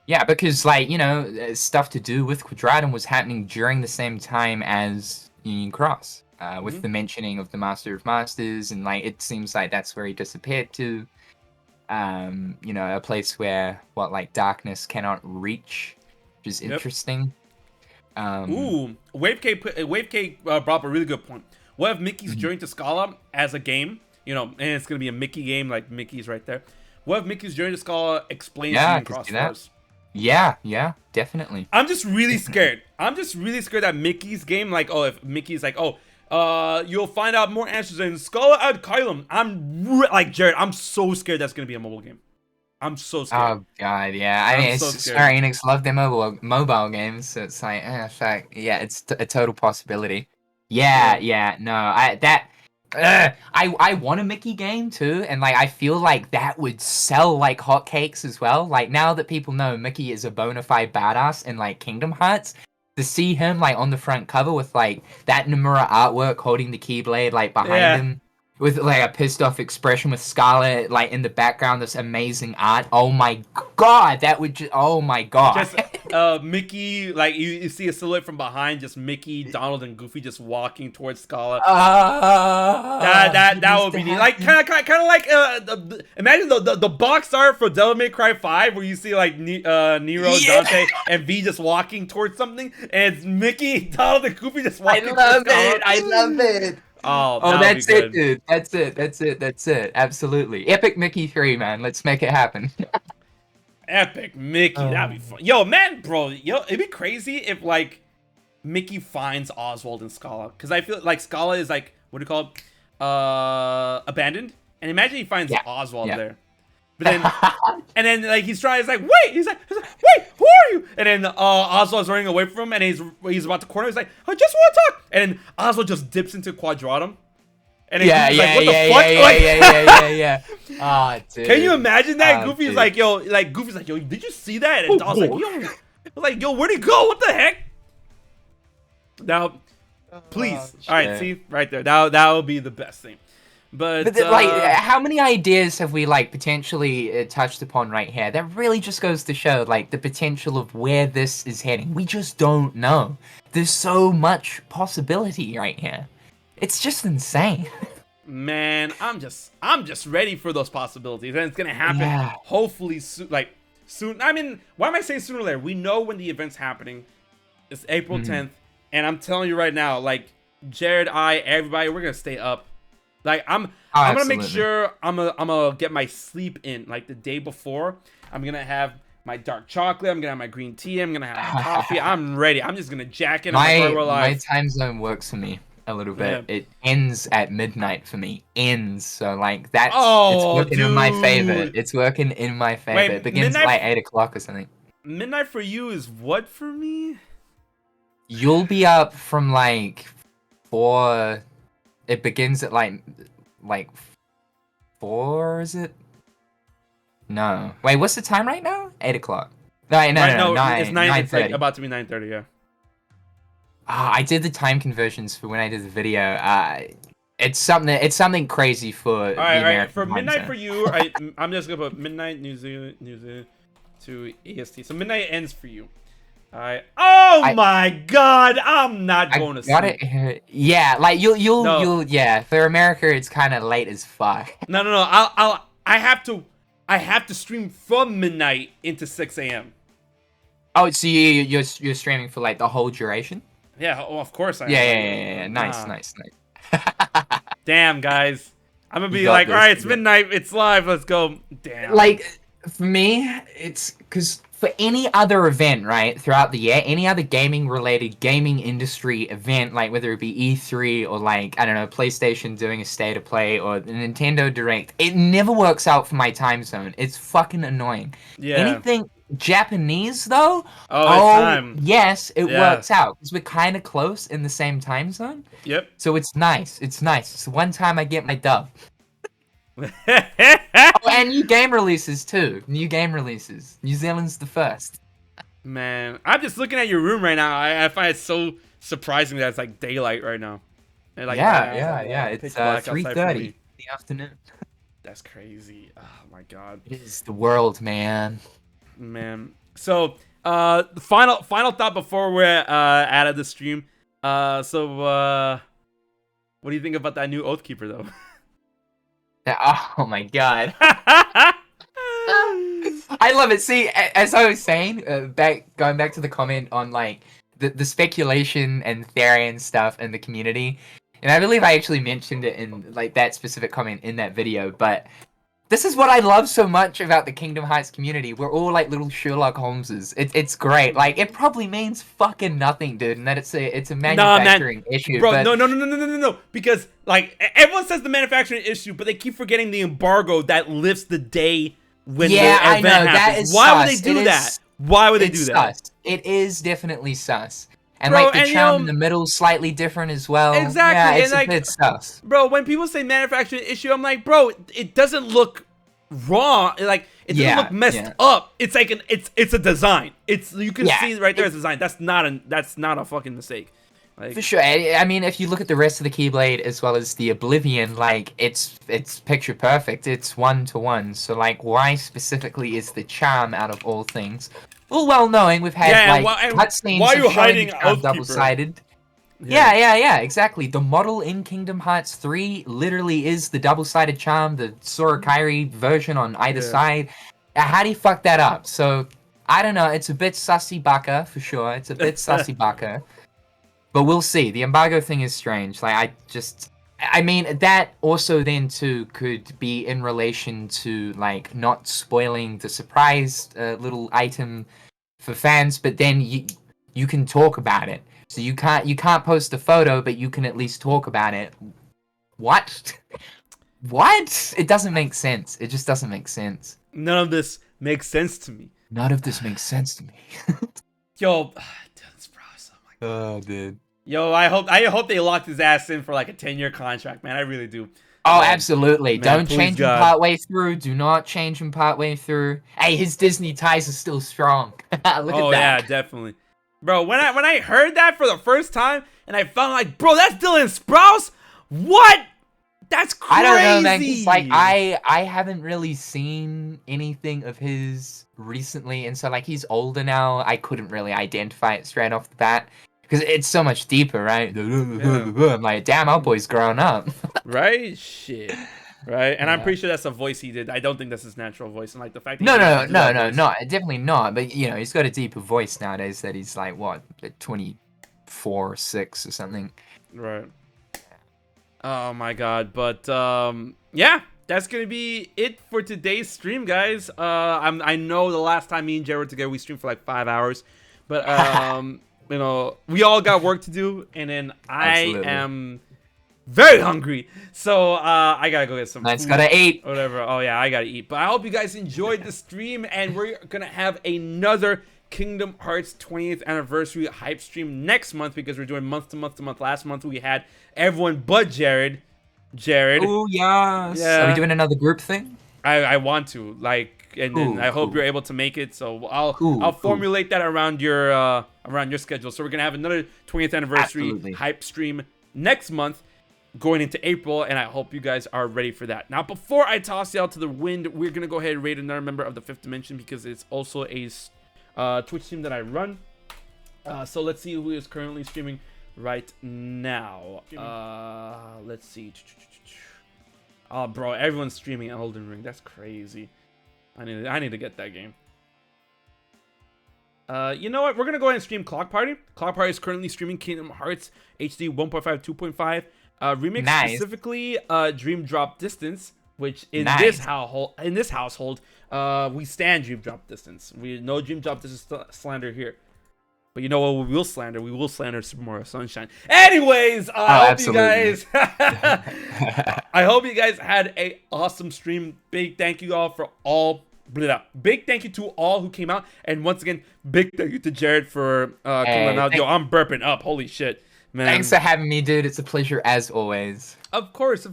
Yeah, because, like, you know, stuff to do with Quadratum was happening during the same time as Union Cross, with the mentioning of the Master of Masters, and, like, it seems like that's where he disappeared to, you know, a place where, darkness cannot reach, which is interesting. Wave K brought up a really good point. What if Mickey's Journey to Scala as a game, you know, and it's going to be a Mickey game, like Mickey's right there. What if Mickey's Journey to Scala explains Union Cross first? Yeah, definitely. I'm just really scared. That Mickey's game, like, oh, if Mickey's like, oh, you'll find out more answers in Scala ad Kylum. Like, Jared, I'm so scared that's going to be a mobile game. I'm so scared. Oh, God, yeah. I mean, Square Enix love their mobile games, so it's like, it's a total possibility. I want a Mickey game too, and like I feel like that would sell like hotcakes as well. Like now that people know Mickey is a bona fide badass in like Kingdom Hearts, to see him like on the front cover with like that Nomura artwork holding the Keyblade like behind him, with like a pissed off expression with Scarlet like in the background, this amazing art. Oh my god, that would just just Mickey, like you see a silhouette from behind, just Mickey, Donald, and Goofy just walking towards Scala. That would be neat. Like kind of like imagine the box art for Devil May Cry 5 where you see like Nero, Dante, and V just walking towards something, and it's Mickey, Donald, and Goofy just walking. I love it. Oh, that's it, dude. That's it. Absolutely. Epic Mickey 3, man. Let's make it happen. Epic Mickey, that'd be fun. Yo, it'd be crazy if like Mickey finds Oswald in Scala, because I feel like Scala is like, what do you call it? Abandoned. And imagine he finds Oswald there. But then, and then like he's like, wait, he's like, wait, who are you? And then Oswald's running away from him, and he's about to corner. He's like, I just want to talk. And then Oswald just dips into Quadratum. And then Goofy's like, what the fuck? Yeah. Ah, dude. Can you imagine that? Goofy's like, yo, did you see that? And I was like, yo, where'd he go? What the heck? Now, please, all right, see right there. That would be the best thing. But like, how many ideas have we like potentially touched upon right here? That really just goes to show like the potential of where this is heading. We just don't know. There's so much possibility right here. It's just insane. Man, I'm just ready for those possibilities, and it's gonna happen hopefully soon. Like soon. I mean, why am I saying sooner or later? We know when the event's happening. It's April 10th, and I'm telling you right now, like Jared, everybody, we're gonna stay up. Like I'm gonna make sure I'm gonna get my sleep in like the day before. I'm gonna have my dark chocolate. I'm gonna have my green tea. I'm gonna have my coffee. I'm ready. I'm just gonna jack in. My time zone works for me a little bit. Yeah. It ends at midnight for me. So like it's working in my favor. It's working in my favor. It begins at like 8 o'clock or something. midnight for you is what for me? You'll be up from like 4. It begins at like 4, is it? No. Wait, what's the time right now? 8 o'clock. No, It's 9. It's 9:30. like about to be 9:30. Yeah. I did the time conversions for when I did the video. It's something crazy for all right. For midnight for you, I'm just gonna put midnight New Zealand to EST. So midnight ends for you. All right. Oh my God! I'm not going to sleep. It. Yeah, like you'll yeah. For America, it's kind of late as fuck. No. I have to stream from midnight into 6 a.m. Oh, so you're streaming for like the whole duration? Yeah. Oh, of course I am. Yeah. Nice. Damn, guys. I'm gonna be like, all right, it's midnight, it's live, let's go. Damn. Like, for me, it's because for any other event, right, throughout the year, any other gaming-related, gaming industry event, like whether it be E3 or like, I don't know, PlayStation doing a State of Play or Nintendo Direct, it never works out for my time zone. It's fucking annoying. Yeah. Anything Japanese, though, yes, it works out because we're kind of close in the same time zone. Yep. So it's nice. It's the one time I get my dub. And new game releases too. New Zealand's the first. Man, I'm just looking at your room right now. I find it so surprising that it's like daylight right now. And like, yeah. It's 3:30 in the afternoon. That's crazy. Oh my God. It is the world, man. So final thought before we're out of the stream. What do you think about that new Oathkeeper though? Oh my God. I love it. See, as I was saying, going back to the comment on like the speculation and theory and stuff in the community, and I believe I actually mentioned it in like that specific comment in that video, but this is what I love so much about the Kingdom Hearts community. We're all like little Sherlock Holmeses. It's great. Like, it probably means fucking nothing, dude, and that it's a manufacturing issue. Bro, but... no. Because, like, everyone says the manufacturing issue, but they keep forgetting the embargo that lifts the day when the event happens. That is Why sus. would they do that? Why would they do that? Sus. It is definitely sus. And, bro, like, the charm in the middle is slightly different as well. Exactly. Yeah, it's a bit sus. Bro, when people say manufacturing issue, I'm like, bro, it doesn't look wrong. Like, it doesn't look messed up. It's like it's a design. You can see right there as a design. That's not a fucking mistake. Like, for sure. I mean, if you look at the rest of the Keyblade as well as the Oblivion, like, it's picture perfect. It's 1-to-1. So, like, why specifically is the charm out of all things? Well knowing we've had cutscenes. Why are you hiding double-sided? Yeah, exactly. The model in Kingdom Hearts 3 literally is the double-sided charm, the Sora Kairi version on either side. How do you fuck that up? So, I don't know. It's a bit sussy baka, for sure. It's a bit sussy baka. But we'll see. The embargo thing is strange. Like, I mean, that also then, too, could be in relation to, like, not spoiling the surprise little item for fans, but then you can talk about it. So you can't post a photo, but you can at least talk about it. What? What? It doesn't make sense. It just doesn't make sense. None of this makes sense to me. None of this makes sense to me. Yo, this process. Oh my God. Oh, dude. Yo, I hope they locked his ass in for like a 10-year contract, man. I really do. Oh, absolutely. Man, don't change him partway through. Do not change him partway through. Hey, his Disney ties are still strong. Look at that. Oh, yeah, definitely. Bro, when I heard that for the first time, and I found like, bro, that's Dylan Sprouse? What? That's crazy. I don't know, man. It's like, I haven't really seen anything of his recently, and so like he's older now. I couldn't really identify it straight off the bat. Because it's so much deeper, right? Yeah. I'm like, damn, our boy's grown up. Right? Shit. Right? And I'm pretty sure that's a voice he did. I don't think that's his natural voice. And like the fact that no, definitely not. But, you know, he's got a deeper voice nowadays that he's like, what, 24 or 6 or something. Right. Oh, my God. But, yeah, that's going to be it for today's stream, guys. I know the last time me and Jay were together, we streamed for like 5 hours. But, you know, we all got work to do, and then I am very hungry, so I gotta go get some food. Gotta eat. Whatever. Oh yeah, I gotta eat. But I hope you guys enjoyed the stream, and we're gonna have another Kingdom Hearts 20th anniversary hype stream next month because we're doing month to month. Last month we had everyone but Jared. Oh yes. Yeah. Are we doing another group thing? I want to, like, and then I hope you're able to make it. So I'll formulate that around your schedule. So we're gonna have another 20th anniversary hype stream next month, going into April, and I hope you guys are ready for that. Now, before I toss you out to the wind, we're gonna go ahead and raid another member of the Fifth Dimension because it's also a Twitch stream that I run. So let's see who is currently streaming right now. Let's see. Oh, bro, everyone's streaming Elden Ring. That's crazy. I need to get that game. You know what? We're gonna go ahead and stream Clock Party. Clock Party is currently streaming Kingdom Hearts HD 1.5, 2.5 remix, specifically Dream Drop Distance, which in this household, we stand Dream Drop Distance. We no Dream Drop Distance slander here. But you know what we will slander? We will slander Super Mario Sunshine. Anyways, I hope you guys had an awesome stream. Big thank you all for all. Big thank you to all who came out, and once again, big thank you to Jared for coming out. Yo, I'm burping up. Holy shit, man! Thanks for having me, dude. It's a pleasure as always. Of course.